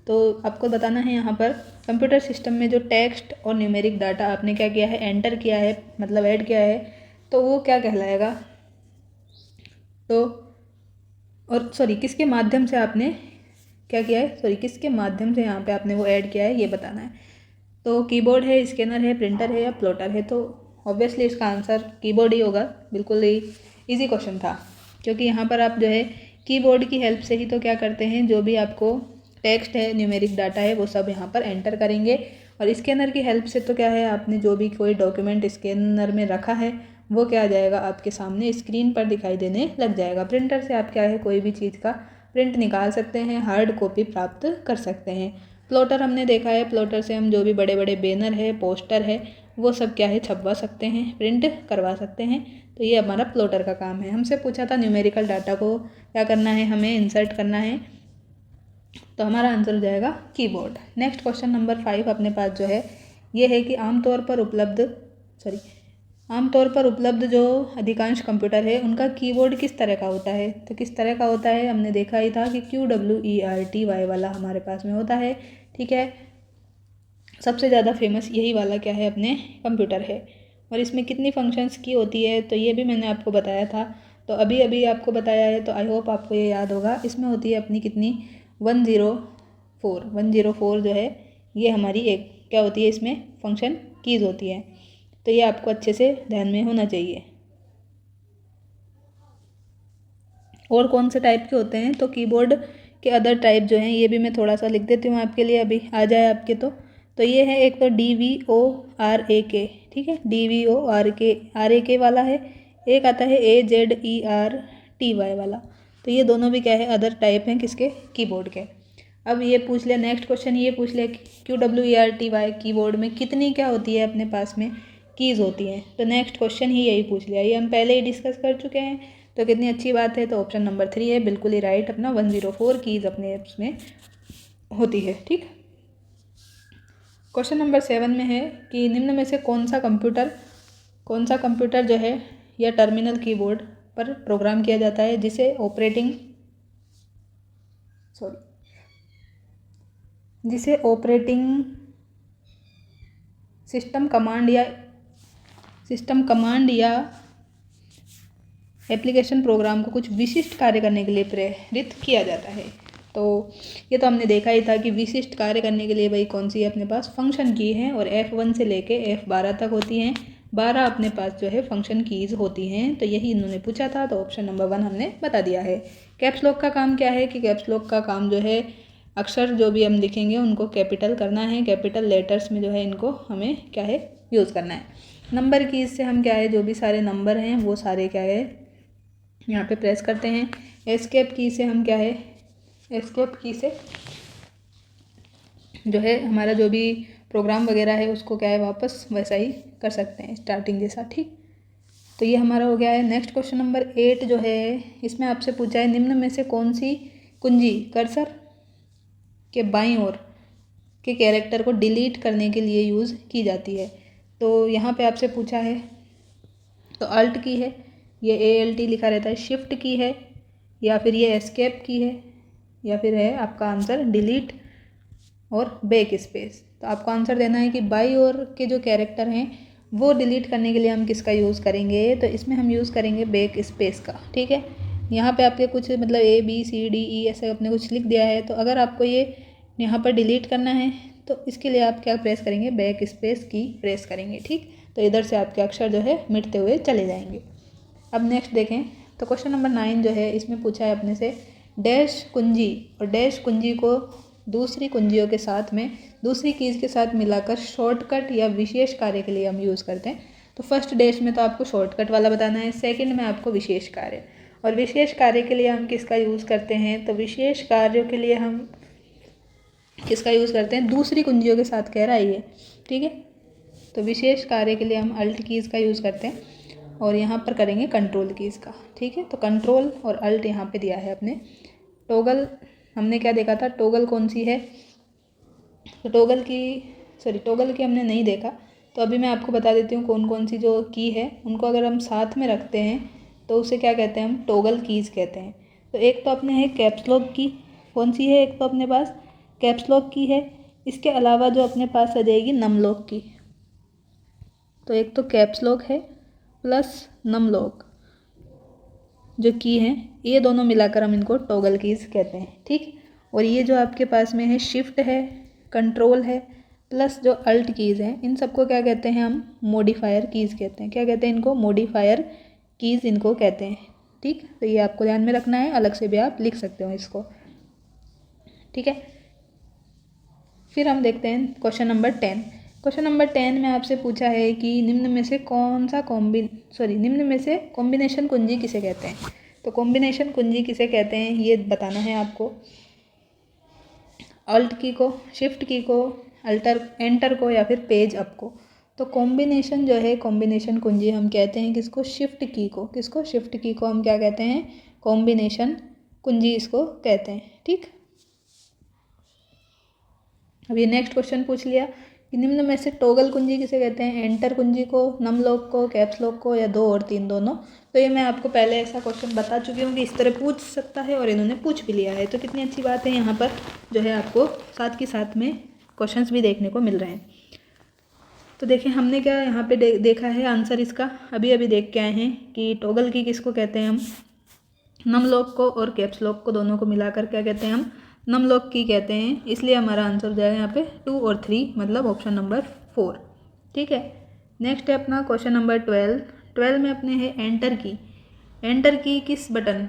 तो आपको बताना है यहाँ पर, कंप्यूटर सिस्टम में जो टेक्स्ट और न्यूमेरिक डाटा आपने क्या किया है, एंटर किया है, मतलब ऐड किया है, तो वो क्या कहलाएगा। तो और सॉरी किसके माध्यम से आपने क्या किया है, सॉरी किसके माध्यम से यहाँ पे आपने वो ऐड किया है, ये बताना है। तो कीबोर्ड है, स्कैनर है, प्रिंटर है या प्लॉटर है। तो ऑब्वियसली इसका आंसर कीबोर्ड ही होगा। बिल्कुल ही इजी क्वेश्चन था, क्योंकि यहाँ पर आप जो है कीबोर्ड की हेल्प से ही तो क्या करते हैं, जो भी आपको टेक्स्ट है, न्यूमेरिक डाटा है, वो सब यहाँ पर एंटर करेंगे। और स्कैनर की हेल्प से तो क्या है, आपने जो भी कोई डॉक्यूमेंट स्कैनर में रखा है वो क्या आ जाएगा, आपके सामने स्क्रीन पर दिखाई देने लग जाएगा। प्रिंटर से आप क्या है, कोई भी चीज़ का प्रिंट निकाल सकते हैं, हार्ड कॉपी प्राप्त कर सकते हैं। प्लॉटर हमने देखा है, प्लॉटर से हम जो भी बड़े बड़े बैनर है, पोस्टर है, वो सब क्या है, छपवा सकते हैं, प्रिंट करवा सकते हैं। तो ये हमारा प्लॉटर का काम है। हमसे पूछा था न्यूमेरिकल डाटा को क्या करना है, हमें इंसर्ट करना है। तो हमारा आंसर हो जाएगा कीबोर्ड। नेक्स्ट क्वेश्चन नंबर 5 अपने पास जो है ये है कि आमतौर पर उपलब्ध जो अधिकांश कंप्यूटर है उनका कीबोर्ड किस तरह का होता है। तो किस तरह का होता है, हमने देखा ही था कि QWERTY वाला हमारे पास में होता है। ठीक है, सबसे ज़्यादा फेमस यही वाला क्या है, अपने कंप्यूटर है। और इसमें कितनी फंक्शंस की होती है, तो ये भी मैंने आपको बताया था। तो अभी अभी आपको बताया है, तो आई होप आपको ये याद होगा। इसमें होती है अपनी कितनी, 104 जो है, ये हमारी एक क्या होती है, इसमें फंक्शन कीज़ होती है। तो ये आपको अच्छे से ध्यान में होना चाहिए। और कौन से टाइप के होते हैं, तो कीबोर्ड के अदर टाइप जो हैं ये भी मैं थोड़ा सा लिख देती हूँ आपके लिए, अभी आ जाए आपके। तो ये है एक तो DVORAK, ठीक है, DVORAK वाला है। एक आता है AZERTY वाला। तो ये दोनों भी क्या है, अदर टाइप हैं किसके, कीबोर्ड के। अब ये पूछ लिया नेक्स्ट क्वेश्चन, ये पूछ लिया QWERTY कीबोर्ड में कितनी क्या होती है अपने पास में कीज़ होती हैं। तो नेक्स्ट क्वेश्चन ही यही पूछ लिया, ये हम पहले ही डिस्कस कर चुके हैं, तो कितनी अच्छी बात है। तो ऑप्शन नंबर 3 है बिल्कुल ही राइट अपना, 104 कीज़ अपने उसमें होती है, ठीक। क्वेश्चन नंबर 7 में है कि निम्न में से कौन सा कंप्यूटर जो है या टर्मिनल कीबोर्ड पर प्रोग्राम किया जाता है जिसे ऑपरेटिंग सिस्टम कमांड या एप्लीकेशन प्रोग्राम को कुछ विशिष्ट कार्य करने के लिए प्रेरित किया जाता है। तो ये तो हमने देखा ही था कि विशिष्ट कार्य करने के लिए भाई कौन सी है अपने पास, फंक्शन की है, और F1 से लेके F12 तक होती हैं। 12 अपने पास जो है फंक्शन कीज़ होती हैं। तो यही इन्होंने पूछा था, तो ऑप्शन नंबर 1 हमने बता दिया है। कैप्स लॉक का काम क्या है कि कैप्स लॉक का काम जो है अक्षर जो भी हम लिखेंगे उनको कैपिटल करना है, कैपिटल लेटर्स में जो है इनको हमें क्या है यूज़ करना है। नंबर कीज़ से हम क्या है जो भी सारे नंबर हैं वो सारे क्या है यहाँ पे प्रेस करते हैं। एस्केप की से हम क्या है, एस्केप की से जो है हमारा जो भी प्रोग्राम वगैरह है उसको क्या है वापस वैसा ही कर सकते हैं स्टार्टिंग जैसा, ठीक। तो ये हमारा हो गया है। नेक्स्ट क्वेश्चन नंबर 8 जो है इसमें आपसे पूछा है निम्न में से कौन सी कुंजी कर्सर के बाईं ओर के कैरेक्टर को डिलीट करने के लिए यूज़ की जाती है। तो यहाँ पे आपसे पूछा है तो अल्ट की है, ये ALT लिखा रहता है, शिफ्ट की है, या फिर ये एस्केप की है, या फिर है आपका आंसर डिलीट और बैक स्पेस। तो आपको आंसर देना है कि बाई ओर के जो कैरेक्टर हैं वो डिलीट करने के लिए हम किसका यूज़ करेंगे, तो इसमें हम यूज़ करेंगे बैक स्पेस का, ठीक है। यहाँ पे आपके कुछ मतलब ABCDE ऐसे आपने कुछ लिख दिया है, तो अगर आपको ये यहाँ पर डिलीट करना है तो इसके लिए आप क्या प्रेस करेंगे, बैक स्पेस की प्रेस करेंगे, ठीक। तो इधर से आपके अक्षर जो है मिटते हुए चले जाएंगे। अब नेक्स्ट देखें तो क्वेश्चन नंबर 9 जो है इसमें पूछा है अपने से डैश कुंजी और डैश कुंजी को दूसरी कुंजियों के साथ में दूसरी कीज़ के साथ मिलाकर शॉर्टकट या विशेष कार्य के लिए हम यूज़ करते हैं। तो फर्स्ट डैश में तो आपको शॉर्टकट वाला बताना है, सेकंड में आपको विशेष कार्य, और विशेष कार्य के लिए हम किसका यूज़ करते हैं, तो विशेष कार्यों के लिए हम किसका यूज़ करते हैं, दूसरी कुंजियों के साथ कह रहा है ये, ठीक है। तो विशेष कार्य के लिए हम अल्ट कीज़ का यूज़ करते हैं और यहाँ पर करेंगे कंट्रोल कीज़ का, ठीक है। तो कंट्रोल और अल्ट यहाँ पे दिया है अपने। टॉगल हमने क्या देखा था, टॉगल कौन सी है, तो टॉगल की हमने नहीं देखा, तो अभी मैं आपको बता देती हूँ कौन कौन सी जो की है उनको अगर हम साथ में रखते हैं तो उसे क्या कहते हैं, हम टॉगल कीज़ कहते हैं। तो एक तो अपने है कैप्स लॉक की, कौन सी है, एक तो अपने पास कैप्स लॉक की है, इसके अलावा जो अपने पास आ जाएगी नम लॉक की। तो एक तो कैप्स लॉक है प्लस नम लॉक जो की है, ये दोनों मिलाकर हम इनको टॉगल कीज़ कहते हैं, ठीक। और ये जो आपके पास में है शिफ्ट है, कंट्रोल है, प्लस जो अल्ट कीज़ हैं, इन सबको क्या कहते हैं, हम मॉडिफायर कीज़ कहते हैं। क्या कहते हैं इनको, मॉडिफायर कीज़ इनको कहते हैं, ठीक। तो ये आपको ध्यान में रखना है, अलग से भी आप लिख सकते हो इसको, ठीक है। फिर हम देखते हैं क्वेश्चन नंबर 10। क्वेश्चन नंबर 10 में आपसे पूछा है कि निम्न में से कॉम्बिनेशन कुंजी किसे कहते हैं। तो कॉम्बिनेशन कुंजी किसे कहते हैं ये बताना है आपको। अल्ट की को, शिफ्ट की को, एंटर को, या फिर पेज अप को। तो कॉम्बिनेशन जो है, कॉम्बिनेशन कुंजी हम कहते हैं किसको, शिफ्ट की को। किसको, शिफ्ट की को हम क्या कहते हैं, कॉम्बिनेशन कुंजी इसको कहते हैं, ठीक। अब ये नेक्स्ट क्वेश्चन पूछ लिया कि निम्न में से टॉगल कुंजी किसे कहते हैं, एंटर कुंजी को, नम लॉक को, कैप्स लॉक को, या 2 और 3 दोनों। तो ये मैं आपको पहले ऐसा क्वेश्चन बता चुकी हूँ कि इस तरह पूछ सकता है, और इन्होंने पूछ भी लिया है। तो कितनी अच्छी बात है, यहाँ पर जो है आपको साथ के साथ में क्वेश्चंस भी देखने को मिल रहे हैं। तो देखें हमने क्या यहाँ पे देखा है आंसर इसका, अभी अभी देख के आए हैं कि टॉगल की किसको कहते हैं हम, नम लॉक को और कैप्स लॉक को दोनों को मिलाकर क्या कहते हैं, हम नम लॉक की कहते हैं। इसलिए हमारा आंसर हो जाएगा यहाँ पे 2 और 3, मतलब ऑप्शन नंबर 4, ठीक है। नेक्स्ट है अपना क्वेश्चन नंबर 12। 12 में अपने है एंटर की। एंटर की किस बटन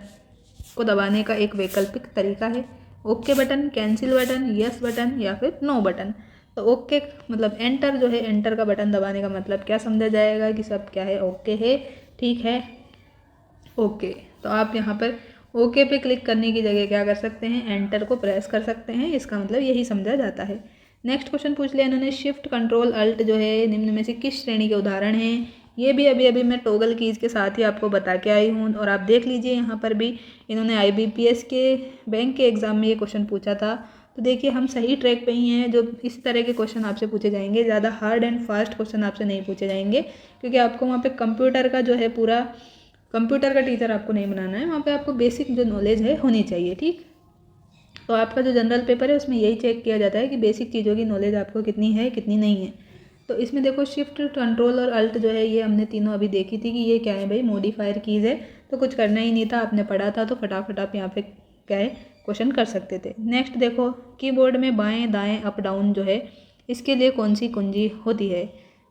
को दबाने का एक वैकल्पिक तरीका है। Okay button, cancel button, yes button या फिर नो बटन। तो ओके मतलब एंटर जो है, एंटर का बटन दबाने का मतलब क्या समझा जाएगा कि सब क्या है, ओके है, ठीक है, ओके। तो आप यहाँ पर ओके पे क्लिक करने की जगह क्या कर सकते हैं, एंटर को प्रेस कर सकते हैं, इसका मतलब यही समझा जाता है। नेक्स्ट क्वेश्चन पूछ लिया इन्होंने, शिफ्ट कंट्रोल अल्ट जो है निम्न में से किस श्रेणी के उदाहरण हैं। ये भी अभी मैं टॉगल कीज़ के साथ ही आपको बता के आई हूँ, और आप देख लीजिए यहाँ पर भी इन्होंने IBPS के बैंक के एग्ज़ाम में ये क्वेश्चन पूछा था। तो देखिए हम सही ट्रैक पे ही हैं, जो इस तरह के क्वेश्चन आपसे पूछे जाएंगे, ज़्यादा हार्ड एंड फास्ट क्वेश्चन आपसे नहीं पूछे जाएंगे, क्योंकि आपको वहाँ पे कंप्यूटर का जो है पूरा कंप्यूटर का टीचर आपको नहीं बनाना है, वहाँ पे आपको बेसिक जो नॉलेज है होनी चाहिए, ठीक। तो आपका जो जनरल पेपर है उसमें यही चेक किया जाता है कि बेसिक चीज़ों की नॉलेज आपको कितनी है कितनी नहीं है। तो इसमें देखो शिफ्ट, कंट्रोल और अल्ट जो है ये हमने तीनों अभी देखी थी कि ये क्या है भाई, मॉडिफायर कीज़ है। तो कुछ करना ही नहीं था, आपने पढ़ा था तो फटाफट आप यहाँ पे क्या है क्वेश्चन कर सकते थे। नेक्स्ट देखो, कीबोर्ड में बाएं दाएं अप डाउन जो है इसके लिए कौन सी कुंजी होती है।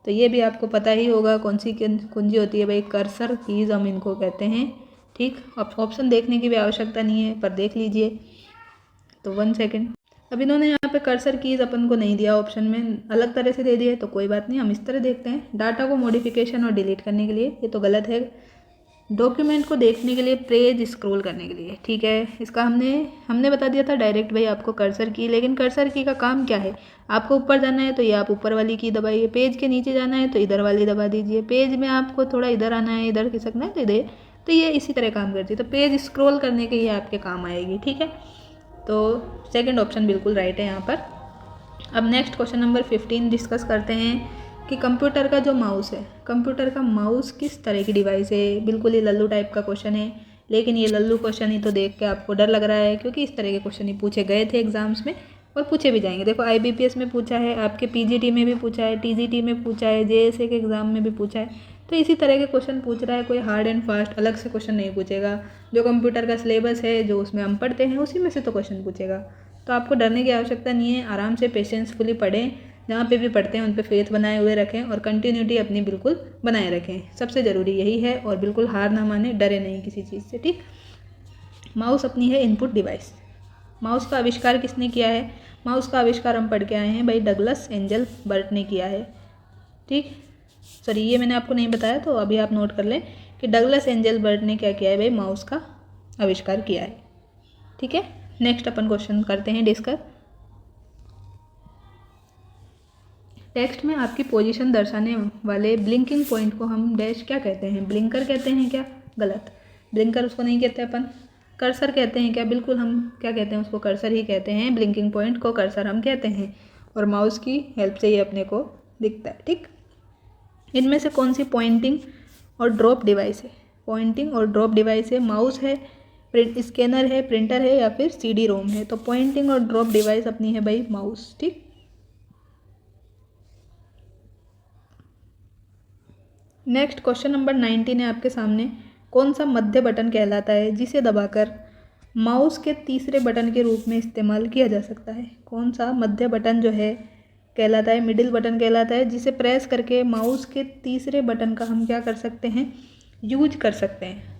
तो ये भी आपको पता ही होगा कौन सी कुंजी होती है भाई, कर्सर कीज़ हम इनको कहते हैं, ठीक। ऑप्शन देखने की भी आवश्यकता नहीं है, पर देख लीजिए। तो 1 सेकेंड, अब इन्होंने यहाँ पे कर्सर कीज़ अपन को नहीं दिया, ऑप्शन में अलग तरह से दे दिए, तो कोई बात नहीं, हम इस तरह देखते हैं। डाटा को मॉडिफिकेशन और डिलीट करने के लिए, ये तो गलत है। डॉक्यूमेंट को देखने के लिए, पेज स्क्रॉल करने के लिए, ठीक है, इसका हमने बता दिया था डायरेक्ट भाई आपको कर्सर की। लेकिन कर्सर की का काम क्या है, आपको ऊपर जाना है तो ये आप ऊपर वाली की दबाइए, पेज के नीचे जाना है तो इधर वाली दबा दीजिए, पेज में आपको थोड़ा इधर आना है, इधर खिसकना है तो इधर, तो ये इसी तरह काम करती है। तो पेज स्क्रॉल करने के ये आपके काम आएगी, ठीक है। तो सेकंड ऑप्शन बिल्कुल राइट है यहाँ पर। अब नेक्स्ट क्वेश्चन नंबर 15 डिस्कस करते हैं कि कंप्यूटर का जो माउस है, कंप्यूटर का माउस किस तरह की डिवाइस है। बिल्कुल ही लल्लू टाइप का क्वेश्चन है, लेकिन ये लल्लू क्वेश्चन ही तो देख के आपको डर लग रहा है, क्योंकि इस तरह के क्वेश्चन ही पूछे गए थे एग्जाम्स में और पूछे भी जाएंगे। देखो IBPS में पूछा है, आपके PGT में भी पूछा है, TGT में पूछा है, JSA के एग्ज़ाम में भी पूछा है। तो इसी तरह के क्वेश्चन पूछ रहा है, कोई हार्ड एंड फास्ट अलग से क्वेश्चन नहीं पूछेगा। जो कंप्यूटर का सिलेबस है, जो उसमें हम पढ़ते हैं, उसी में से तो क्वेश्चन पूछेगा। तो आपको डरने की आवश्यकता नहीं है, आराम से पेशेंसफुली पढ़ें, जहाँ पे भी पढ़ते हैं उन पे फेथ बनाए हुए रखें और कंटिन्यूटी अपनी बिल्कुल बनाए रखें, सबसे ज़रूरी यही है। और बिल्कुल हार ना माने, डरे नहीं किसी चीज़ से, ठीक। माउस अपनी है इनपुट डिवाइस। माउस का आविष्कार किसने किया है, माउस का आविष्कार हम पढ़ के आए हैं भाई, डगलस एंजल बर्ट ने किया है, ठीक। सॉरी, ये मैंने आपको नहीं बताया, तो अभी आप नोट कर लें कि डगलस एंजल बर्ट ने क्या किया है भाई, माउस का आविष्कार किया है, ठीक है। नेक्स्ट अपन क्वेश्चन करते हैं डिस्कस। टेक्स्ट में आपकी पोजीशन दर्शाने वाले ब्लिंकिंग पॉइंट को हम डैश क्या कहते हैं, ब्लिंकर कहते हैं क्या, गलत, ब्लिंकर उसको नहीं कहते अपन। कर्सर कहते हैं क्या, बिल्कुल हम क्या कहते हैं उसको, कर्सर ही कहते हैं, ब्लिंकिंग पॉइंट को कर्सर हम कहते हैं, और माउस की हेल्प से ये अपने को दिखता है, ठीक। इनमें से कौन सी पॉइंटिंग और ड्रॉप डिवाइस है, पॉइंटिंग और ड्रॉप डिवाइस है, माउस है, प्रिंट स्कैनर है, प्रिंटर है या फिर CD-ROM है। तो पॉइंटिंग और ड्रॉप डिवाइस अपनी है भाई माउस, ठीक। नेक्स्ट क्वेश्चन नंबर 19 है आपके सामने, कौन सा मध्य बटन कहलाता है जिसे दबाकर माउस के तीसरे बटन के रूप में इस्तेमाल किया जा सकता है। कौन सा मध्य बटन जो है कहलाता है, मिडिल बटन कहलाता है, जिसे प्रेस करके माउस के तीसरे बटन का हम क्या कर सकते हैं, यूज कर सकते हैं।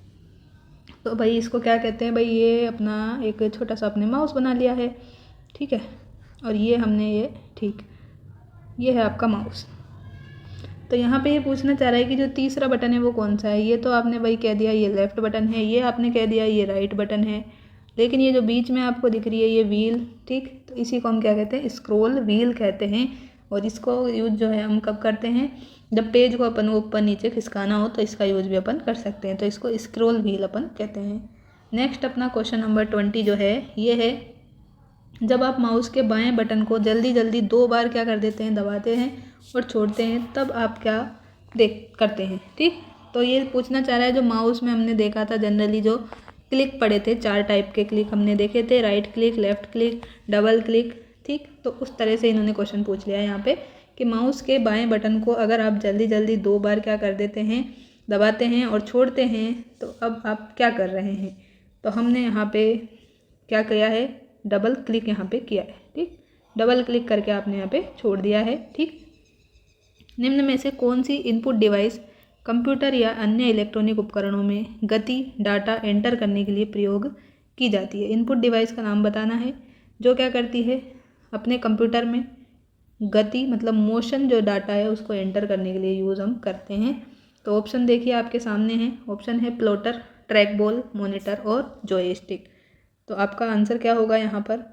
तो भाई इसको क्या कहते हैं भाई, ये अपना एक छोटा सा अपने माउस बना लिया है, ठीक है, और ये हमने ये, ठीक, ये है आपका माउस। तो यहाँ पे ये पूछना चाह रहा है कि जो तीसरा बटन है वो कौन सा है। ये तो आपने भाई कह दिया ये लेफ़्ट बटन है, ये आपने कह दिया ये राइट बटन है, लेकिन ये जो बीच में आपको दिख रही है ये व्हील, ठीक। तो इसी को हम क्या कहते हैं, स्क्रॉल व्हील कहते हैं। और इसको यूज जो है हम कब करते हैं, जब पेज को अपन को ऊपर नीचे खिसकाना हो तो इसका यूज भी अपन कर सकते हैं, तो इसको स्क्रॉल व्हील अपन कहते हैं। नेक्स्ट अपना क्वेश्चन नंबर 20 जो है ये है, जब आप माउस के बाएं बटन को जल्दी जल्दी 2 बार क्या कर देते हैं, दबाते हैं और छोड़ते हैं, तब आप क्या करते हैं, ठीक। तो ये पूछना चाह रहा है, जो माउस में हमने देखा था जनरली जो क्लिक पड़े थे, 4 टाइप के क्लिक हमने देखे थे, right click, left click, double click, ठीक। तो उस तरह से इन्होंने क्वेश्चन पूछ लिया है यहाँ पे कि माउस के बाएं बटन को अगर आप जल्दी जल्दी 2 बार क्या कर देते हैं, दबाते हैं और छोड़ते हैं, तो अब आप क्या कर रहे हैं। तो हमने यहाँ पे क्या किया है, डबल क्लिक यहाँ पे किया है, ठीक। डबल क्लिक करके आपने यहाँ पे छोड़ दिया है, ठीक। निम्न में से कौन सी इनपुट डिवाइस कंप्यूटर या अन्य इलेक्ट्रॉनिक उपकरणों में गति, डाटा एंटर करने के लिए प्रयोग की जाती है। इनपुट डिवाइस का नाम बताना है जो क्या करती है, अपने कंप्यूटर में गति मतलब मोशन जो डाटा है उसको एंटर करने के लिए यूज़ हम करते हैं। तो ऑप्शन देखिए आपके सामने है, ऑप्शन है प्लॉटर, ट्रैक बॉल, मॉनिटर और जॉयस्टिक। तो आपका आंसर क्या होगा यहाँ पर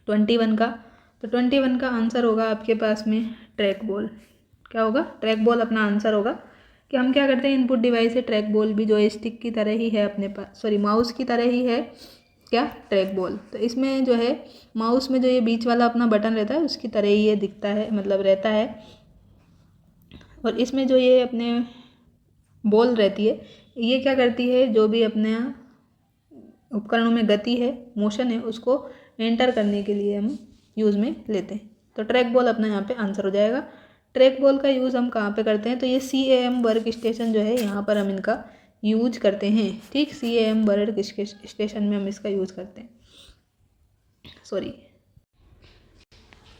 21 का। तो 21 का आंसर होगा आपके पास में ट्रैक बॉल। क्या होगा, ट्रैक बॉल अपना आंसर होगा कि हम क्या करते हैं, इनपुट डिवाइस है ट्रैक बॉल भी जॉयस्टिक की तरह ही है अपने पास, सॉरी माउस की तरह ही है क्या, ट्रैक बॉल। तो इसमें जो है माउस में जो ये बीच वाला अपना बटन रहता है उसकी तरह ही ये दिखता है, मतलब रहता है। और इसमें जो ये अपने बॉल रहती है ये क्या करती है, जो भी अपने उपकरणों में गति है, मोशन है, उसको एंटर करने के लिए हम यूज़ में लेते हैं। तो ट्रैक बॉल अपना यहाँ पे आंसर हो जाएगा। ट्रैक बॉल का यूज़ हम कहाँ पे करते हैं, तो ये CAM वर्क स्टेशन जो है यहाँ पर हम इनका यूज करते हैं। ठीक, CAM वर्क स्टेशन में हम इसका यूज़ करते हैं। सॉरी,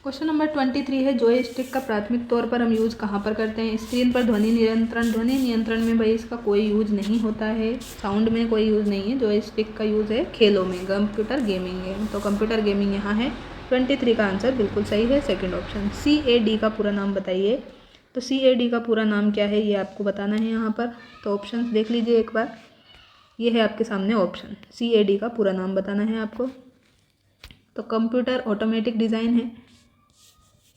क्वेश्चन नंबर 23 है, जॉयस्टिक का प्राथमिक तौर पर हम यूज़ कहाँ पर करते हैं। स्क्रीन पर ध्वनि नियंत्रण, ध्वनि नियंत्रण में भाई इसका कोई यूज़ नहीं होता है, साउंड में कोई यूज़ नहीं है। जॉयस्टिक का यूज़ है खेलों में, कंप्यूटर गेमिंग में। तो कंप्यूटर गेमिंग यहाँ है। 23 का आंसर बिल्कुल सही है, सेकेंड ऑप्शन। CAD का पूरा नाम बताइए। तो CAD का पूरा नाम क्या है ये आपको बताना है यहाँ पर। तो ऑप्शन देख लीजिए एक बार, ये है आपके सामने ऑप्शन। CAD का पूरा नाम बताना है आपको। तो कंप्यूटर ऑटोमेटिक डिज़ाइन है,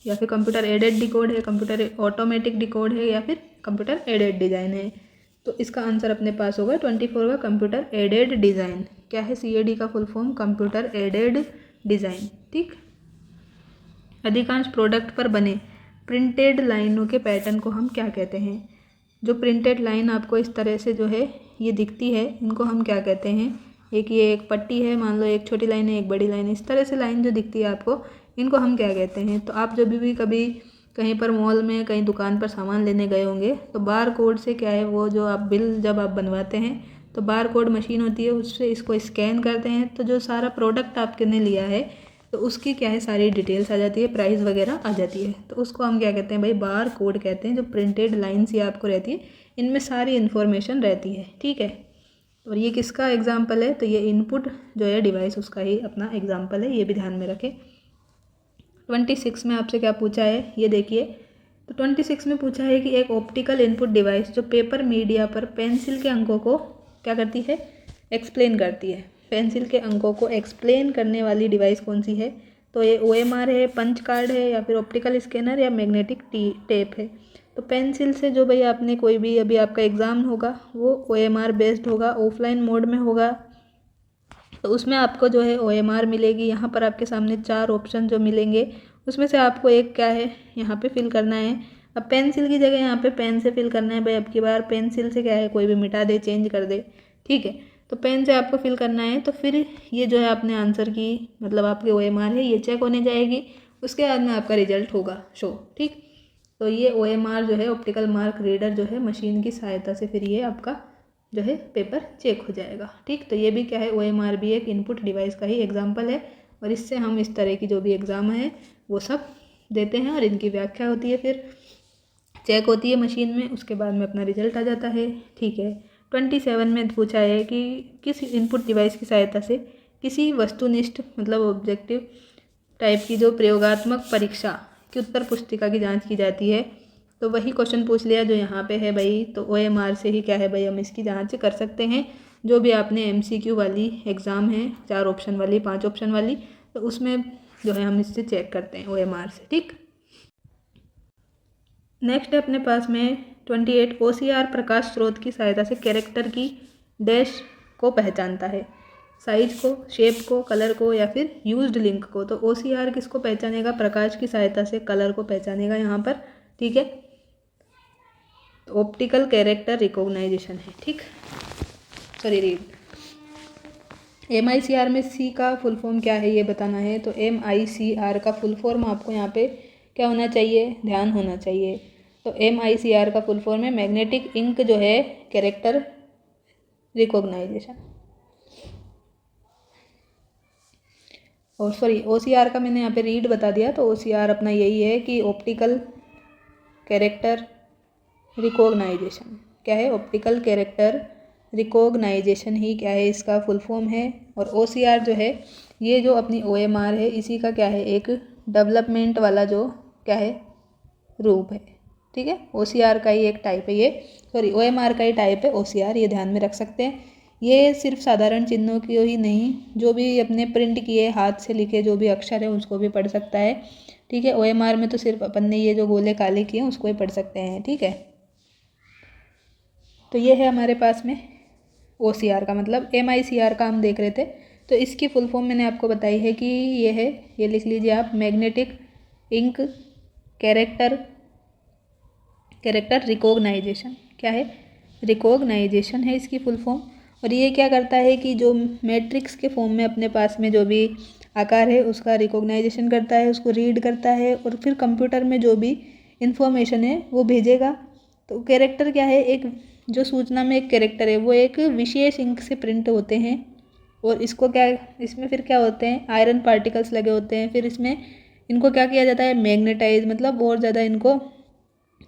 या फिर कंप्यूटर एडेड डिकोड है, कंप्यूटर ऑटोमेटिक डिकोड है, या फिर कंप्यूटर एडेड डिज़ाइन है। तो इसका आंसर अपने पास होगा 24 का कंप्यूटर एडेड डिज़ाइन। क्या है CAD का full form, computer aided design. ठीक, अधिकांश प्रोडक्ट पर बने प्रिंटेड लाइनों के पैटर्न को हम क्या कहते हैं। जो प्रिंटेड लाइन आपको इस तरह से जो है ये दिखती है, इनको हम क्या कहते हैं। ये एक पट्टी है, मान लो एक छोटी लाइन है एक बड़ी लाइन है, इस तरह से लाइन जो दिखती है आपको, इनको हम क्या कहते हैं। तो आप जब भी कभी कहीं पर मॉल में कहीं दुकान पर सामान लेने गए होंगे तो बार कोड से क्या है, वो जो आप बिल जब आप बनवाते हैं तो बार कोड मशीन होती है, उससे इसको स्कैन करते हैं, तो जो सारा प्रोडक्ट आपने लिया है तो उसकी क्या है सारी डिटेल्स आ जाती है, प्राइस वगैरह आ जाती है। तो उसको हम क्या कहते हैं भाई, बार कोड कहते हैं। जो प्रिंटेड लाइन्स ये आपको रहती है इनमें सारी इन्फॉर्मेशन रहती है। ठीक है, और ये किसका एग्जाम्पल है, तो ये इनपुट जो है डिवाइस उसका ही अपना एग्जाम्पल है, ये भी ध्यान में रखें। 26 में आपसे क्या पूछा है ये देखिए। तो 26 में पूछा है कि एक ऑप्टिकल इनपुट डिवाइस जो पेपर मीडिया पर पेंसिल के अंकों को क्या करती है, एक्सप्लेन करती है। पेंसिल के अंकों को एक्सप्लेन करने वाली डिवाइस कौन सी है। तो ये OMR है, पंच कार्ड है, या फिर ऑप्टिकल स्कैनर, या मैग्नेटिक टेप है। तो पेंसिल से जो भाई आपने कोई भी अभी आपका एग्ज़ाम होगा वो OMR बेस्ड होगा, ऑफलाइन मोड में होगा, तो उसमें आपको जो है OMR मिलेगी। यहाँ पर आपके सामने 4 ऑप्शन जो मिलेंगे उसमें से आपको एक क्या है यहाँ पे फिल करना है। अब पेंसिल की जगह यहाँ पे पेन से फिल करना है भाई, अब की बार पेंसिल से क्या है कोई भी मिटा दे, चेंज कर दे। ठीक है, तो पेन से आपको फिल करना है। तो फिर ये जो है आपने आंसर की मतलब आपके OMR है ये चेक होने जाएगी, उसके बाद में आपका रिजल्ट होगा शो। ठीक, तो ये OMR जो है ऑप्टिकल मार्क रीडर जो है मशीन की सहायता से फिर ये आपका जो है पेपर चेक हो जाएगा। ठीक, तो ये भी क्या है OMR भी एक इनपुट डिवाइस का ही एग्जाम्पल है, और इससे हम इस तरह की जो भी एग्ज़ाम है वो सब देते हैं, और इनकी व्याख्या होती है, फिर चेक होती है मशीन में, उसके बाद में अपना रिजल्ट आ जाता है। ठीक है, 27 में पूछा है कि किस इनपुट डिवाइस की सहायता से किसी वस्तुनिष्ठ मतलब ऑब्जेक्टिव टाइप की जो प्रयोगात्मक परीक्षा की उत्तर पुस्तिका की जांच की जाती है। तो वही क्वेश्चन पूछ लिया जो यहाँ पे है भाई। तो OMR से ही क्या है भाई हम इसकी जांच कर सकते हैं। जो भी आपने MCQ वाली एग्ज़ाम है 4 ऑप्शन वाली 5 ऑप्शन वाली, तो उसमें जो है हम इससे चेक करते हैं OMR से। ठीक, नेक्स्ट है अपने पास में 28, OCR प्रकाश स्रोत की सहायता से कैरेक्टर की डैश को पहचानता है, साइज को, शेप को, कलर को, या फिर यूज्ड लिंक को। तो OCR किसको पहचानेगा, प्रकाश की सहायता से कलर को पहचानेगा यहाँ पर। ठीक है, तो ऑप्टिकल कैरेक्टर रिकॉग्नाइजेशन है। ठीक, सॉरी रीड। MICR में C का फुल फॉर्म क्या है ये बताना है। तो MICR का फुल फॉर्म आपको यहाँ पे क्या होना चाहिए, ध्यान होना चाहिए। तो MICR का फुल फॉर्म है मैग्नेटिक इंक जो है कैरेक्टर रिकॉग्नाइजेशन। और सॉरी OCR का मैंने यहाँ पे रीड बता दिया। तो OCR अपना यही है कि ऑप्टिकल कैरेक्टर रिकॉग्नाइजेशन। क्या है, ऑप्टिकल कैरेक्टर रिकॉग्नाइजेशन ही क्या है इसका फुल फॉर्म है। और OCR जो है ये जो अपनी OMR है इसी का क्या है एक डेवलपमेंट वाला जो क्या है रूप है। ठीक है, OCR का ही एक टाइप है ये, सॉरी OMR का ही टाइप है OCR, ये ध्यान में रख सकते हैं। ये सिर्फ साधारण चिन्हों की ही नहीं, जो भी अपने प्रिंट किए हाथ से लिखे जो भी अक्षर है उसको भी पढ़ सकता है। ठीक है, OMR में तो सिर्फ अपन ने ये जो गोले काले किए उसको ही पढ़ सकते हैं। ठीक है, तो ये है हमारे पास में OCR का मतलब MICR का हम देख रहे थे। तो इसकी फुल फॉर्म मैंने आपको बताई है कि ये है, ये लिख लीजिए आप, मैग्नेटिक इंक कैरेक्टर रिकॉग्नाइजेशन। क्या है, रिकॉग्नाइजेशन है इसकी फुल फॉर्म। और ये क्या करता है कि जो मैट्रिक्स के फॉर्म में अपने पास में जो भी आकार है उसका रिकॉग्नाइजेशन करता है, उसको रीड करता है और फिर कंप्यूटर में जो भी इंफॉर्मेशन है वो भेजेगा। तो कैरेक्टर क्या है, एक जो सूचना में एक कैरेक्टर है वो एक विशेष इंक से प्रिंट होते हैं। और इसको क्या, इसमें फिर क्या होते हैं, आयरन पार्टिकल्स लगे होते हैं। फिर इसमें इनको क्या किया जाता है, मैग्नेटाइज मतलब और ज़्यादा इनको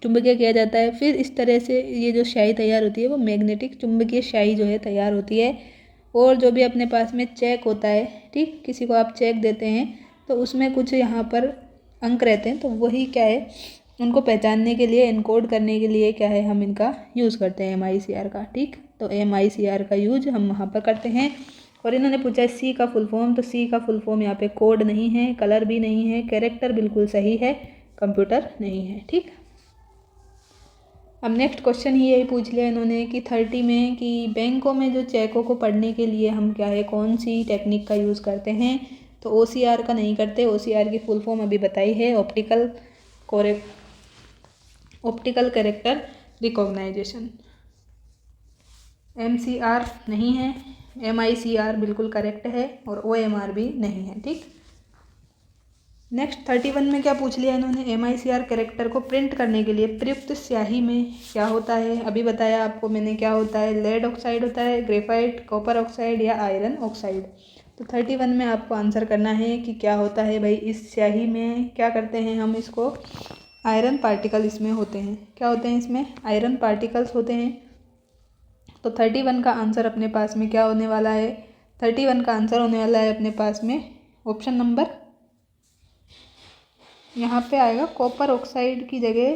चुंबकीय किया जाता है। फिर इस तरह से ये जो स्याही तैयार होती है वो मैग्नेटिक चुंबकीय स्याही जो है तैयार होती है। और जो भी अपने पास में चेक होता है, ठीक, किसी को आप चेक देते हैं तो उसमें कुछ यहाँ पर अंक रहते हैं, तो वही क्या है उनको पहचानने के लिए, इनकोड करने के लिए क्या है हम इनका यूज़ करते हैं MICR का। ठीक, तो MICR का यूज हम वहाँ पर करते हैं। और इन्होंने पूछा है C का फुल फॉर्म, तो C का फुल फॉर्म यहाँ पे कोड नहीं है, कलर भी नहीं है, कैरेक्टर बिल्कुल सही है, कंप्यूटर नहीं है। ठीक, अब नेक्स्ट क्वेश्चन ही यही पूछ लिया इन्होंने कि 30 में कि बैंकों में जो चेकों को पढ़ने के लिए हम क्या है कौन सी टेक्निक का यूज़ करते हैं। तो OCR का नहीं करते, OCR की फुल फॉर्म अभी बताई है, ऑप्टिकल कैरेक्टर रिकॉग्नाइजेशन। MCR नहीं है, MICR बिल्कुल करेक्ट है और OMR भी नहीं है। ठीक, नेक्स्ट 31 में क्या पूछ लिया इन्होंने, MICR कैरेक्टर को प्रिंट करने के लिए प्रयुक्त स्याही में क्या होता है। अभी बताया आपको मैंने क्या होता है, लेड ऑक्साइड होता है, ग्रेफाइट, कॉपर ऑक्साइड या आयरन ऑक्साइड। तो 31 में आपको आंसर करना है कि क्या होता है भाई इस स्याही में, क्या करते हैं हम इसको, आयरन पार्टिकल इसमें होते हैं। क्या होते हैं इसमें, आयरन पार्टिकल्स होते हैं। तो 31 का आंसर अपने पास में क्या होने वाला है, 31 का आंसर होने वाला है अपने पास में ऑप्शन नंबर, यहाँ पे आएगा कॉपर ऑक्साइड की जगह,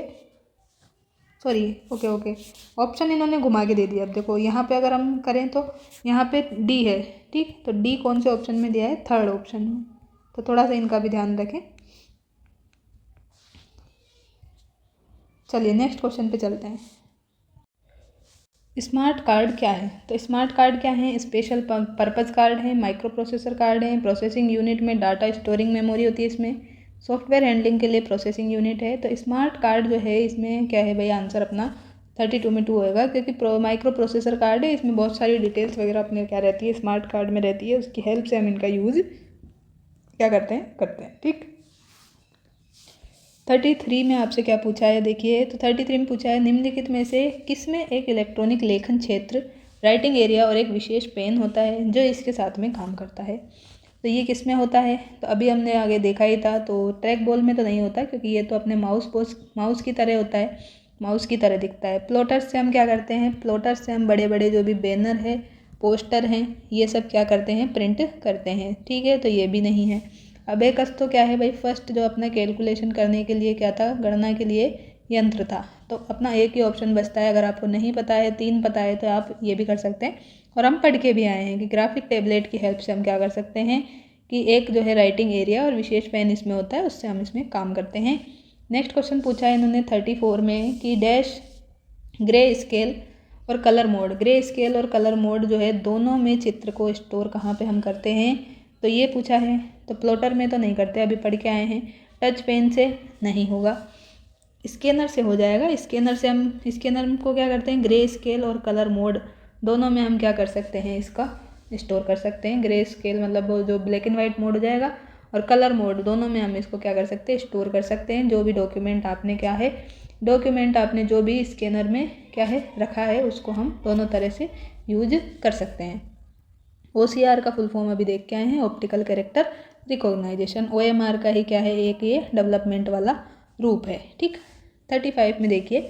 सॉरी ओके ऑप्शन इन्होंने घुमा के दे दिया। अब देखो यहाँ पे अगर हम करें तो यहाँ पे D है। ठीक, तो D कौन से ऑप्शन में दिया है, थर्ड ऑप्शन में। तो थोड़ा सा इनका भी ध्यान रखें। चलिए नेक्स्ट क्वेश्चन पे चलते हैं। स्मार्ट कार्ड क्या है, तो स्मार्ट कार्ड क्या है, स्पेशल पर्पज़ कार्ड है, माइक्रो प्रोसेसर कार्ड है, प्रोसेसिंग यूनिट में डाटा स्टोरिंग मेमोरी होती है, इसमें सॉफ्टवेयर हैंडलिंग के लिए प्रोसेसिंग यूनिट है। तो स्मार्ट कार्ड जो है इसमें क्या है भाई, आंसर अपना 32 में 2 होएगा, क्योंकि माइक्रो प्रोसेसर कार्ड है, इसमें बहुत सारी डिटेल्स वगैरह अपने क्या रहती है स्मार्ट कार्ड में रहती है, उसकी हेल्प से हम इनका यूज़ क्या करते हैं। ठीक, 33 में आपसे क्या पूछा है देखिए, तो 33 में पूछा है निम्नलिखित में से किसमें एक इलेक्ट्रॉनिक लेखन क्षेत्र, राइटिंग एरिया और एक विशेष पेन होता है जो इसके साथ में काम करता है। तो ये किस में होता है, तो अभी हमने आगे देखा ही था। तो ट्रैक बॉल में तो नहीं होता, क्योंकि ये तो अपने माउस की तरह होता है, माउस की तरह दिखता है। प्लॉटर से हम क्या करते हैं, प्लॉटर से हम बड़े बड़े जो भी बैनर है, पोस्टर हैं, ये सब क्या करते हैं, प्रिंट करते हैं। ठीक है, तो ये भी नहीं है। अबेकस तो क्या है भाई, फर्स्ट जो अपना कैलकुलेशन करने के लिए क्या था, गणना के लिए यंत्र था। तो अपना एक ही ऑप्शन बचता है, अगर आपको नहीं पता है, 3 पता है, तो आप ये भी कर सकते हैं। और हम पढ़ के भी आए हैं कि ग्राफिक टैबलेट की हेल्प से हम क्या कर सकते हैं कि एक जो है राइटिंग एरिया और विशेष पेन इसमें होता है, उससे हम इसमें काम करते हैं। नेक्स्ट क्वेश्चन पूछा है इन्होंने 34 में कि डैश ग्रे स्केल और कलर मोड, ग्रे स्केल और कलर मोड जो है दोनों में चित्र को स्टोर कहाँ पे हम करते हैं, तो ये पूछा है। तो प्लॉटर में तो नहीं करते, अभी पढ़ के आए हैं। टच पेन से नहीं होगा, स्कैनर से हो जाएगा। स्कैनर को क्या करते हैं, ग्रे स्केल और कलर मोड दोनों में हम क्या कर सकते हैं, इसका स्टोर कर सकते हैं। ग्रे स्केल मतलब वो जो ब्लैक एंड वाइट मोड हो जाएगा, और कलर मोड दोनों में हम इसको क्या कर सकते हैं, स्टोर कर सकते हैं। जो भी डॉक्यूमेंट आपने जो भी स्कैनर में क्या है रखा है, उसको हम दोनों तरह से यूज कर सकते हैं। OCR का फुल फॉर्म अभी देख के आए हैं, ऑप्टिकल कैरेक्टर रिकॉग्नाइजेशन। OMR का ही क्या है, एक ये डेवलपमेंट वाला रूप है। ठीक, 35 में देखिए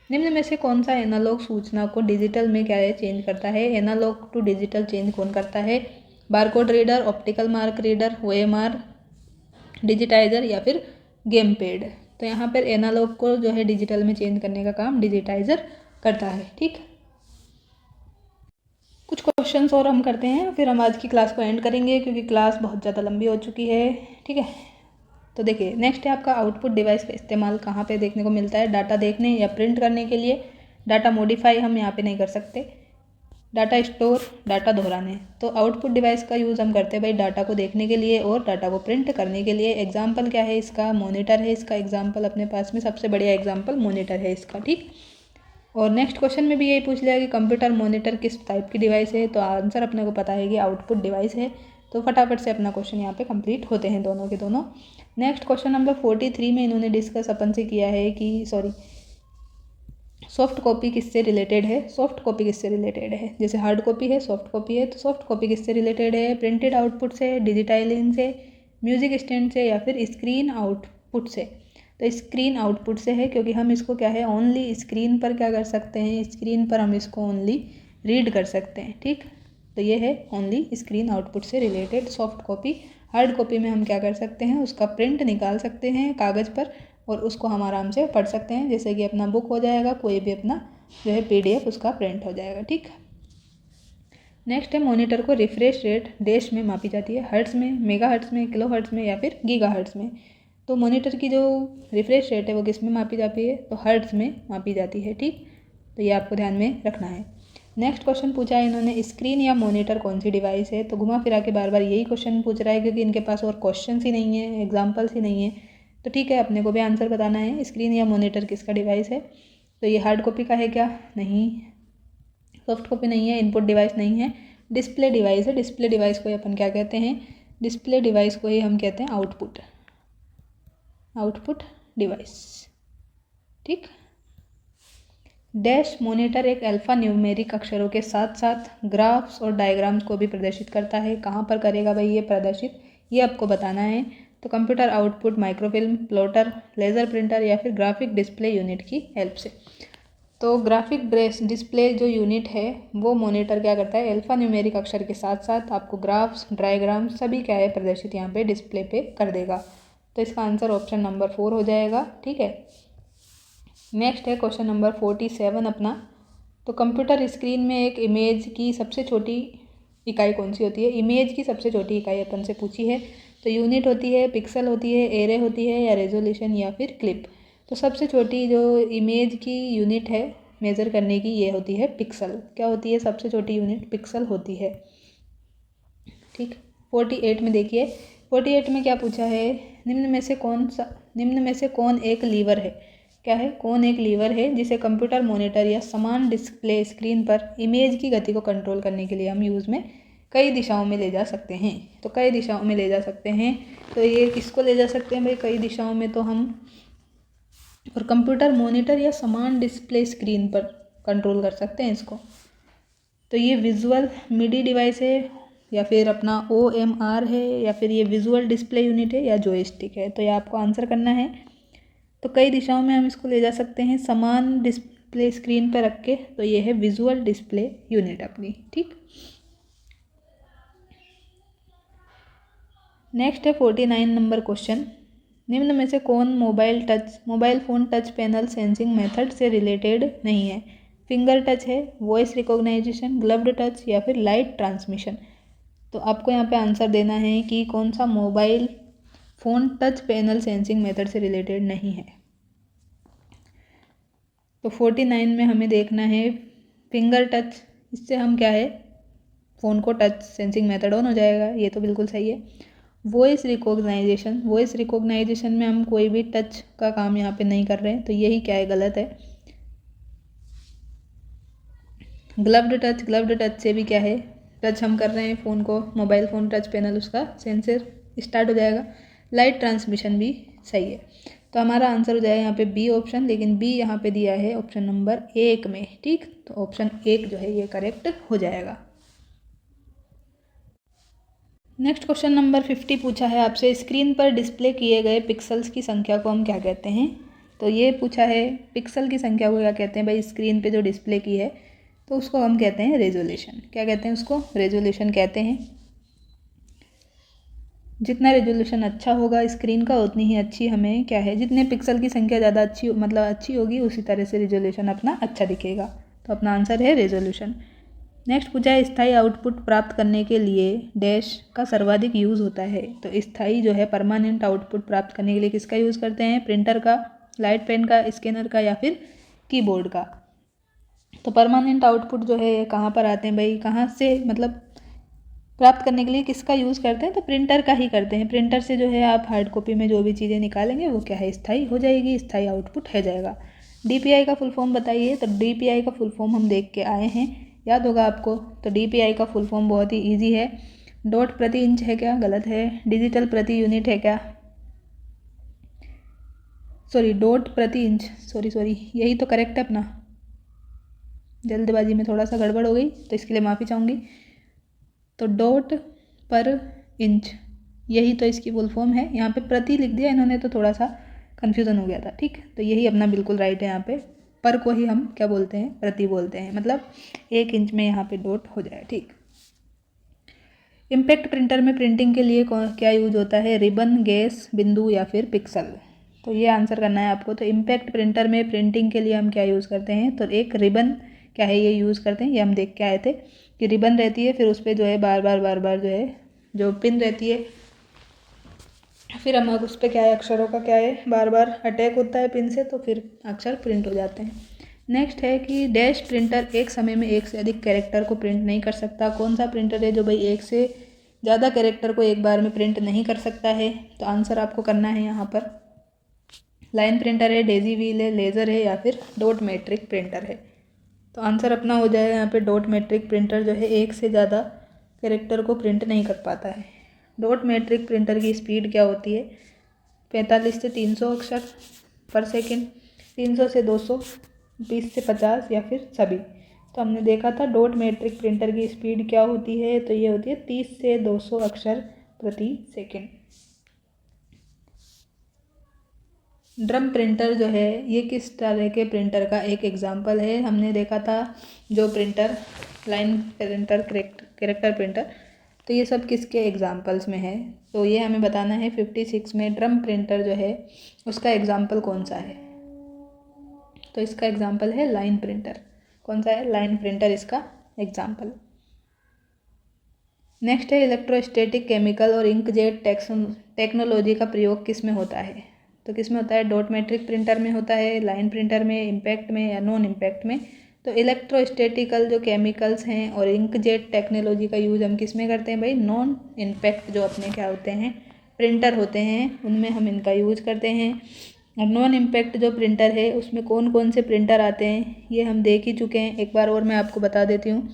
निम्न में से कौन सा एनालॉग सूचना को डिजिटल में क्या है चेंज करता है? एनालॉग टू डिजिटल चेंज कौन करता है? Barcode reader, optical mark reader, OMR, digitiser या फिर गेम पैड। तो यहाँ पर एनालॉग को जो है डिजिटल में चेंज करने का काम डिजिटाइजर करता है। ठीक, कुछ क्वेश्चंस और हम करते हैं, फिर हम आज की क्लास को एंड करेंगे क्योंकि क्लास बहुत ज़्यादा लंबी हो चुकी है। ठीक है, तो देखिए नेक्स्ट है आपका आउटपुट डिवाइस का इस्तेमाल कहाँ पे देखने को मिलता है? डाटा देखने या प्रिंट करने के लिए। डाटा मॉडिफाई हम यहाँ पे नहीं कर सकते। डाटा स्टोर, डाटा दोहराने। तो आउटपुट डिवाइस का यूज़ हम करते हैं भाई डाटा को देखने के लिए और डाटा को प्रिंट करने के लिए। एग्जाम्पल क्या है इसका? मॉनिटर है इसका एग्जाम्पल, अपने पास में सबसे बढ़िया एग्जाम्पल मॉनिटर है इसका। ठीक, और नेक्स्ट क्वेश्चन में भी यही पूछ लिया कि कंप्यूटर मॉनिटर किस टाइप की डिवाइस है, तो आंसर अपने को पता है कि आउटपुट डिवाइस है। तो फटाफट से अपना क्वेश्चन यहाँ पे कंप्लीट होते हैं दोनों के दोनों। नेक्स्ट क्वेश्चन नंबर 43 में इन्होंने डिस्कस अपन से किया है कि सॉफ्ट कॉपी किससे रिलेटेड है? सॉफ्ट कॉपी किससे रिलेटेड है? जैसे हार्ड कॉपी है, सॉफ्ट कॉपी है, तो सॉफ्ट कॉपी किससे रिलेटेड है? प्रिंटेड आउटपुट से, डिजिटाइजिंग से, म्यूजिक स्टैंड से या फिर स्क्रीन आउटपुट से? तो स्क्रीन आउटपुट से है, क्योंकि हम इसको क्या है ओनली स्क्रीन पर क्या कर सकते हैं? स्क्रीन पर हम इसको ओनली रीड कर सकते हैं। ठीक, तो ये है ओनली स्क्रीन आउटपुट से related soft copy. Hard copy में हम क्या कर सकते हैं? उसका प्रिंट निकाल सकते हैं कागज़ पर और उसको हम आराम से पढ़ सकते हैं, जैसे कि अपना बुक हो जाएगा, कोई भी अपना जो है PDF उसका प्रिंट हो जाएगा। ठीक, नेक्स्ट है मॉनिटर को रिफ्रेश रेट डैश में मापी जाती है? हर्ट्ज़ में, मेगा हर्ट्ज़ में, किलो हर्ट्ज़ में या फिर गीगा हर्ट्ज़ में? तो मॉनिटर की जो रिफ्रेश रेट है वो किस में मापी जाती है? तो हर्ट्ज़ में मापी जाती है। ठीक, तो ये आपको ध्यान में रखना है। नेक्स्ट क्वेश्चन पूछा है इन्होंने, स्क्रीन या मॉनिटर कौन सी डिवाइस है? तो घुमा फिरा के बार बार यही क्वेश्चन पूछ रहा है क्योंकि इनके पास और क्वेश्चन ही नहीं है, एग्जाम्पल्स ही नहीं है। तो ठीक है, अपने को भी आंसर बताना है स्क्रीन या मॉनिटर किसका डिवाइस है। तो ये हार्ड कॉपी का है क्या? नहीं। सॉफ्ट कॉपी नहीं है, इनपुट डिवाइस नहीं है, डिस्प्ले डिवाइस है। डिस्प्ले डिवाइस को ही अपन क्या कहते हैं? डिस्प्ले डिवाइस को ही हम कहते हैं आउटपुट डिवाइस। ठीक, डैश मॉनिटर एक अल्फा न्यूमेरिक अक्षरों के साथ साथ ग्राफ्स और डायग्राम्स को भी प्रदर्शित करता है। कहाँ पर करेगा भाई ये प्रदर्शित? ये आपको बताना है। तो computer output microfilm, plotter, laser printer या फिर ग्राफिक डिस्प्ले यूनिट की हेल्प से। तो ग्राफिक डिस्प्ले जो यूनिट है वो मॉनिटर क्या करता है? अल्फा न्यूमेरिक अक्षर के साथ साथ आपको ग्राफ्स, डायग्राम सभी क्या है प्रदर्शित यहाँ पे डिस्प्ले पे कर देगा। तो इसका आंसर ऑप्शन नंबर 4 हो जाएगा। ठीक है, नेक्स्ट है क्वेश्चन नंबर 47 अपना। तो कंप्यूटर स्क्रीन में एक इमेज की सबसे छोटी इकाई कौन सी होती है? इमेज की सबसे छोटी इकाई अपन से पूछी है। तो यूनिट होती है, पिक्सल होती है, एरे होती है या रेजोल्यूशन या फिर क्लिप? तो सबसे छोटी जो इमेज की यूनिट है मेज़र करने की ये होती है पिक्सल। क्या होती है सबसे छोटी यूनिट? पिक्सल होती है। ठीक, 48 में देखिए, 48 में क्या पूछा है? निम्न में से कौन एक लीवर है? क्या है? कौन एक लीवर है जिसे कंप्यूटर मॉनिटर या समान डिस्प्ले स्क्रीन पर इमेज की गति को कंट्रोल करने के लिए हम यूज़ में कई दिशाओं में ले जा सकते हैं? तो कई दिशाओं में ले जा सकते हैं। तो ये किसको ले जा सकते हैं भाई कई दिशाओं में? तो हम और कंप्यूटर मॉनिटर या समान डिस्प्ले स्क्रीन पर कंट्रोल कर सकते हैं इसको। तो ये विजुअल मीडी डिवाइस है या फिर अपना OMR है या फिर ये विजुअल डिस्प्ले यूनिट है या जॉयस्टिक है? तो ये आपको आंसर करना है। तो कई दिशाओं में हम इसको ले जा सकते हैं समान डिस्प्ले स्क्रीन पर रख के। तो ये है विजुअल डिस्प्ले यूनिट अपनी। ठीक, नेक्स्ट है 49 नंबर क्वेश्चन। निम्न में से कौन mobile phone touch panel sensing method से रिलेटेड नहीं है? फिंगर टच है, वॉइस रिकॉग्नाइजेशन, ग्लव्ड टच या फिर लाइट ट्रांसमिशन? तो आपको यहाँ पे आंसर देना है कि कौन सा mobile phone touch panel sensing method से रिलेटेड नहीं है। तो 49 में हमें देखना है फिंगर टच। इससे हम क्या है फ़ोन को टच सेंसिंग मेथड ऑन हो जाएगा, ये तो बिल्कुल सही है। वॉइस रिकॉग्नाइजेशन में हम कोई भी टच का काम यहाँ पे नहीं कर रहे हैं, तो यही क्या है गलत है। ग्लव्ड टच से भी क्या है टच हम कर रहे हैं फ़ोन को, मोबाइल फ़ोन टच पैनल उसका सेंसर स्टार्ट हो जाएगा। लाइट ट्रांसमिशन भी सही है। तो हमारा आंसर हो जाएगा यहाँ पे बी ऑप्शन, लेकिन बी यहाँ पे दिया है ऑप्शन नंबर 1 में। ठीक, तो ऑप्शन 1 जो है ये करेक्ट हो जाएगा। नेक्स्ट क्वेश्चन नंबर 50 पूछा है आपसे, स्क्रीन पर डिस्प्ले किए गए पिक्सल्स की संख्या को हम क्या कहते हैं? तो ये पूछा है पिक्सल की संख्या को क्या कहते हैं भाई, स्क्रीन पे जो डिस्प्ले की है तो उसको हम कहते हैं रेजोल्यूशन। क्या कहते हैं उसको? रेजोल्यूशन कहते हैं। जितना रेजोल्यूशन अच्छा होगा स्क्रीन का उतनी ही अच्छी हमें क्या है, जितने पिक्सल की संख्या ज़्यादा अच्छी मतलब अच्छी होगी उसी तरह से रेजोल्यूशन अपना अच्छा दिखेगा। तो अपना आंसर है रेजोल्यूशन। नेक्स्ट पूछा है स्थायी आउटपुट प्राप्त करने के लिए डैश का सर्वाधिक यूज़ होता है। तो स्थायी जो है परमानेंट आउटपुट प्राप्त करने के लिए किसका यूज़ करते हैं? प्रिंटर का, लाइट पेन का, स्कैनर का या फिर कीबोर्ड का। तो परमानेंट आउटपुट जो है कहाँ पर आते हैं भाई, कहाँ से मतलब प्राप्त करने के लिए किसका यूज़ करते हैं? तो प्रिंटर का ही करते हैं। प्रिंटर से जो है आप हार्ड कॉपी में जो भी चीज़ें निकालेंगे वो क्या है, स्थायी हो जाएगी, स्थायी आउटपुट है जाएगा। DPI का फुल फॉर्म बताइए। तो DPI का फुल फॉर्म हम देख के आए हैं, याद होगा आपको। तो DPI का फुल फॉर्म बहुत ही ईजी है। डॉट प्रति इंच है क्या? गलत है। डिजिटल प्रति यूनिट है क्या? सॉरी, डॉट प्रति इंच, सॉरी यही तो करेक्ट है अपना। जल्दबाजी में थोड़ा सा गड़बड़ हो गई तो इसके लिए माफ़ी चाहूँगी। तो डॉट पर इंच यही तो इसकी फुल फॉर्म है। यहाँ पे प्रति लिख दिया इन्होंने तो थोड़ा सा कन्फ्यूज़न हो गया था, ठीक। तो यही अपना बिल्कुल राइट है। यहाँ पे पर को ही हम क्या बोलते हैं? प्रति बोलते हैं, मतलब 1 इंच में यहाँ पे डॉट हो जाए, ठीक। इम्पैक्ट प्रिंटर में प्रिंटिंग के लिए क्या यूज होता है? रिबन, गैस, बिंदु या फिर पिक्सल। तो ये आंसर करना है आपको। तो इम्पैक्ट प्रिंटर में प्रिंटिंग के लिए हम क्या यूज़ करते हैं? तो एक रिबन क्या है ये यूज़ करते हैं। ये हम देख के आए थे कि रिबन रहती है, फिर उस पर जो है बार बार जो है जो पिन रहती है, फिर हम उस पर क्या है अक्षरों का क्या है बार बार अटैक होता है पिन से, तो फिर अक्षर प्रिंट हो जाते हैं। नेक्स्ट है कि डैश प्रिंटर एक समय में एक से अधिक कैरेक्टर को प्रिंट नहीं कर सकता। कौन सा प्रिंटर है जो भाई एक से ज़्यादा कैरेक्टर को एक बार में प्रिंट नहीं कर सकता है? तो आंसर आपको करना है यहाँ पर लाइन प्रिंटर है, डेजी व्हील है, लेज़र है या फिर डॉट मैट्रिक प्रिंटर है। तो आंसर अपना हो जाएगा यहाँ पे डॉट मैट्रिक प्रिंटर जो है एक से ज़्यादा कैरेक्टर को प्रिंट नहीं कर पाता है। डॉट मैट्रिक प्रिंटर की स्पीड क्या होती है? 45 से 300 अक्षर पर सेकंड, 300 से 200, 20 से 50 या फिर सभी। तो हमने देखा था डॉट मैट्रिक प्रिंटर की स्पीड क्या होती है, तो ये होती है 30 से 200 अक्षर प्रति सेकंड। ड्रम प्रिंटर जो है ये किस तरह के प्रिंटर का एक एग्जाम्पल है? हमने देखा था जो printer line printer, character printer, तो ये सब किसके एग्जाम्पल्स में है? तो ये हमें बताना है 56 में ड्रम प्रिंटर जो है उसका एग्जाम्पल कौन सा है? तो इसका एग्जाम्पल है लाइन प्रिंटर। कौन सा है? लाइन प्रिंटर इसका एग्जाम्पल। नेक्स्ट है इलेक्ट्रोस्टैटिक केमिकल और इंकजेट टेक्नोलॉजी का प्रयोग किस में होता है? तो किस में होता है? डॉट मैट्रिक प्रिंटर में होता है, लाइन प्रिंटर में, इम्पैक्ट में या नॉन इम्पैक्ट में? तो इलेक्ट्रोस्टैटिकल जो केमिकल्स हैं और इंकजेट टेक्नोलॉजी का यूज़ हम किस में करते हैं भाई? नॉन इम्पैक्ट जो अपने क्या होते हैं प्रिंटर होते हैं उनमें हम इनका यूज़ करते हैं। और नॉन इम्पैक्ट जो प्रिंटर है उसमें कौन कौन से प्रिंटर आते हैं ये हम देख ही चुके हैं, एक बार और मैं आपको बता देती हूँ।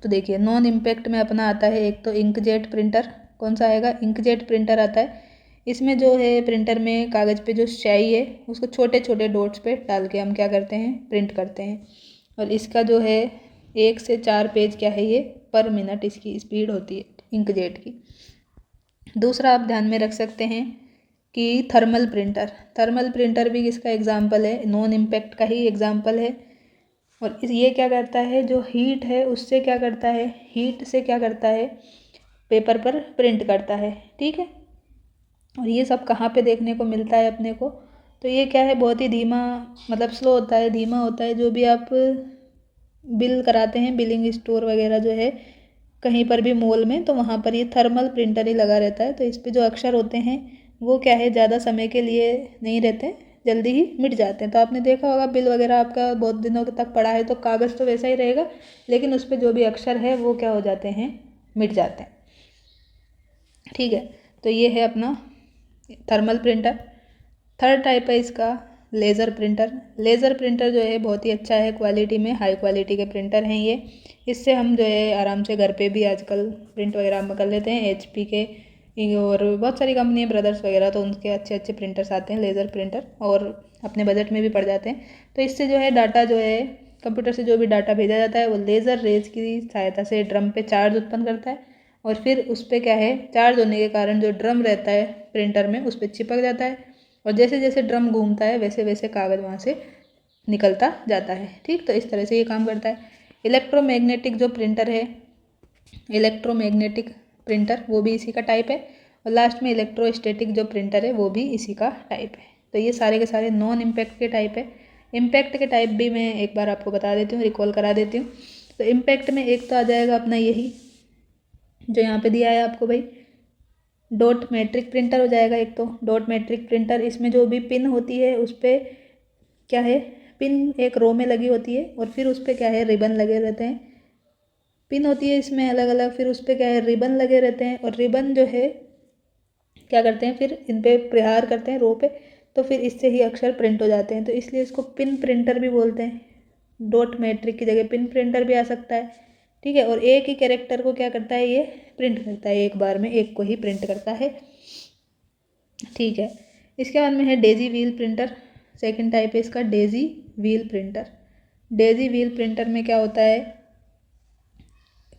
तो देखिए नॉन इम्पैक्ट में अपना आता है एक तो इंकजेट प्रिंटर। कौन सा आएगा? इंकजेट प्रिंटर आता है। इसमें जो है प्रिंटर में कागज़ पे जो स्याही है उसको छोटे छोटे डॉट्स पे डाल के हम क्या करते हैं? प्रिंट करते हैं। और इसका जो है 1 से 4 पेज क्या है ये पर मिनट इसकी स्पीड होती है इंकजेट की। दूसरा आप ध्यान में रख सकते हैं कि थर्मल प्रिंटर भी किसका एग्जाम्पल है? नॉन इम्पैक्ट का ही एग्जाम्पल है। और ये क्या करता है? जो हीट है उससे क्या करता है? हीट से क्या करता है? पेपर पर प्रिंट करता है, ठीक है। और ये सब कहाँ पे देखने को मिलता है अपने को? तो ये क्या है बहुत ही धीमा मतलब स्लो होता है, धीमा होता है। जो भी आप बिल कराते हैं बिलिंग स्टोर वगैरह जो है कहीं पर भी मॉल में, तो वहाँ पर ये थर्मल प्रिंटर ही लगा रहता है। तो इस पे जो अक्षर होते हैं वो क्या है ज़्यादा समय के लिए नहीं रहते, जल्दी ही मिट जाते हैं। तो आपने देखा होगा बिल वगैरह आपका बहुत दिनों तक पड़ा है तो कागज़ तो वैसा ही रहेगा, लेकिन उस पर जो भी अक्षर है वो क्या हो जाते हैं? मिट जाते हैं, ठीक है। तो ये है अपना थर्मल प्रिंटर। थर्ड टाइप है इसका लेज़र प्रिंटर जो है बहुत ही अच्छा है क्वालिटी में, हाई क्वालिटी के प्रिंटर हैं ये। इससे हम जो है आराम से घर पे भी आजकल प्रिंट वगैरह हम कर लेते हैं। HP के और बहुत सारी कंपनी है ब्रदर्स वगैरह, तो उनके अच्छे अच्छे प्रिंटर्स आते हैं लेज़र प्रिंटर, और अपने बजट में भी पड़ जाते हैं। तो इससे जो है डाटा जो है कंप्यूटर से जो भी डाटा भेजा जाता है वो लेज़र रेज की सहायता से ड्रम पे चार्ज उत्पन्न करता है, और फिर उस पर क्या है चार्ज होने के कारण जो ड्रम रहता है प्रिंटर में उस पर चिपक जाता है। और जैसे जैसे ड्रम घूमता है वैसे वैसे कागज़ वहाँ से निकलता जाता है। ठीक, तो इस तरह से ये काम करता है। इलेक्ट्रोमैग्नेटिक जो प्रिंटर है, इलेक्ट्रोमैग्नेटिक प्रिंटर, वो भी इसी का टाइप है। और लास्ट में इलेक्ट्रोस्टैटिक जो प्रिंटर है वो भी इसी का टाइप है। तो ये सारे के सारे नॉन इम्पैक्ट के टाइप है। इम्पैक्ट के टाइप भी मैं एक बार आपको बता देती हूँ, रिकॉल करा देती हूँ। तो इम्पैक्ट में एक तो आ जाएगा अपना यही जो यहाँ पे दिया है आपको भाई, डॉट मैट्रिक प्रिंटर हो जाएगा एक तो। डॉट मैट्रिक प्रिंटर, इसमें जो भी पिन होती है उस पर क्या है, पिन एक रो में लगी होती है और फिर उस पर क्या है, रिबन लगे रहते हैं। पिन होती है इसमें अलग अलग, फिर उस पर क्या है, रिबन लगे रहते हैं। और रिबन जो है क्या करते हैं, फिर इन पे प्रहार करते हैं रो पे, तो फिर इससे ही अक्षर प्रिंट हो जाते हैं। तो इसलिए इसको पिन प्रिंटर भी बोलते हैं। डॉट मैट्रिक की जगह पिन प्रिंटर भी आ सकता है। ठीक है, और एक ही कैरेक्टर को क्या करता है, ये प्रिंट करता है, एक बार में एक को ही प्रिंट करता है। ठीक है, इसके बाद में है Daisy wheel printer. Second type है इसका Daisy wheel printer. Daisy wheel printer में क्या होता है,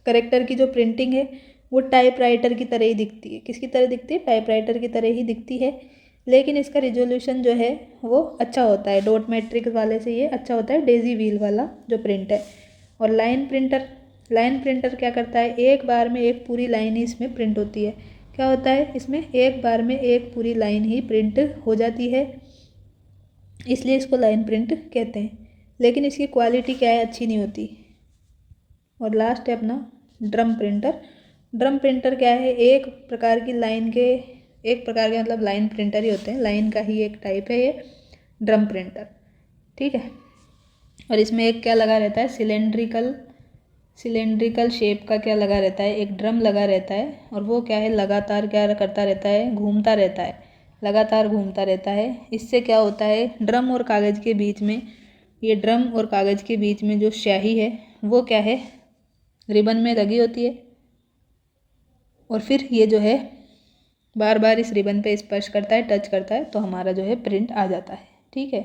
करेक्टर की जो प्रिंटिंग है वो टाइपराइटर की तरह ही दिखती है। किसकी तरह दिखती है, टाइपराइटर की तरह ही दिखती है, लेकिन इसका रिजोल्यूशन जो है वो अच्छा होता है। डॉट मैट्रिक वाले से ये अच्छा होता है डेजी व्हील वाला जो प्रिंट है। और लाइन प्रिंटर, लाइन प्रिंटर क्या करता है, एक बार में एक पूरी लाइन ही इसमें प्रिंट होती है। क्या होता है इसमें, एक बार में एक पूरी लाइन ही प्रिंट हो जाती है, इसलिए इसको लाइन प्रिंट कहते हैं। लेकिन इसकी क्वालिटी क्या है, अच्छी नहीं होती। और लास्ट है अपना ड्रम प्रिंटर। ड्रम प्रिंटर क्या है, एक प्रकार की लाइन के, एक प्रकार के मतलब लाइन प्रिंटर ही होते हैं, लाइन का ही एक टाइप है ये ड्रम प्रिंटर। ठीक है, और इसमें एक क्या लगा रहता है, सिलेंड्रिकल शेप का क्या लगा रहता है, एक ड्रम लगा रहता है। और वो क्या है, लगातार क्या करता रहता है, घूमता रहता है, लगातार घूमता रहता है। इससे क्या होता है, ड्रम और कागज़ के बीच में, ये ड्रम और कागज़ के बीच में जो स्याही है वो क्या है, रिबन में लगी होती है। और फिर ये जो है बार बार इस रिबन पे स्पर्श करता है, टच करता है, तो हमारा जो है प्रिंट आ जाता है। ठीक है,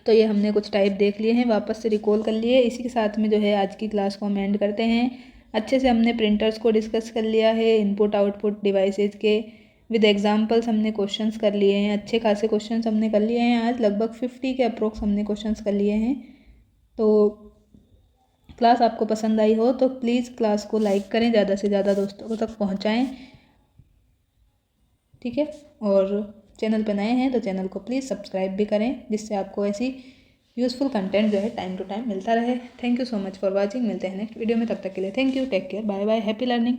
तो ये हमने कुछ टाइप देख लिए हैं, वापस से रिकॉल कर लिए। इसी के साथ में जो है आज की क्लास को हम एंड करते हैं। अच्छे से हमने प्रिंटर्स को डिस्कस कर लिया है, इनपुट आउटपुट डिवाइसेज के विद एग्जांपल्स हमने क्वेश्चंस कर लिए हैं। अच्छे खासे क्वेश्चंस हमने कर लिए हैं, आज लगभग 50 के अप्रोक्स हमने क्वेश्चंस कर लिए हैं। तो क्लास आपको पसंद आई हो तो प्लीज़ क्लास को लाइक करें, ज़्यादा से ज़्यादा दोस्तों तक पहुँचाएँ। ठीक है, और चैनल पर नए हैं तो चैनल को प्लीज़ सब्सक्राइब भी करें, जिससे आपको ऐसी यूज़फुल कंटेंट जो है टाइम टू टाइम मिलता रहे। Thank you so much for watching. मिलते हैं नेक्स्ट वीडियो में, तब तक के लिए thank you, take care, bye bye, happy learning.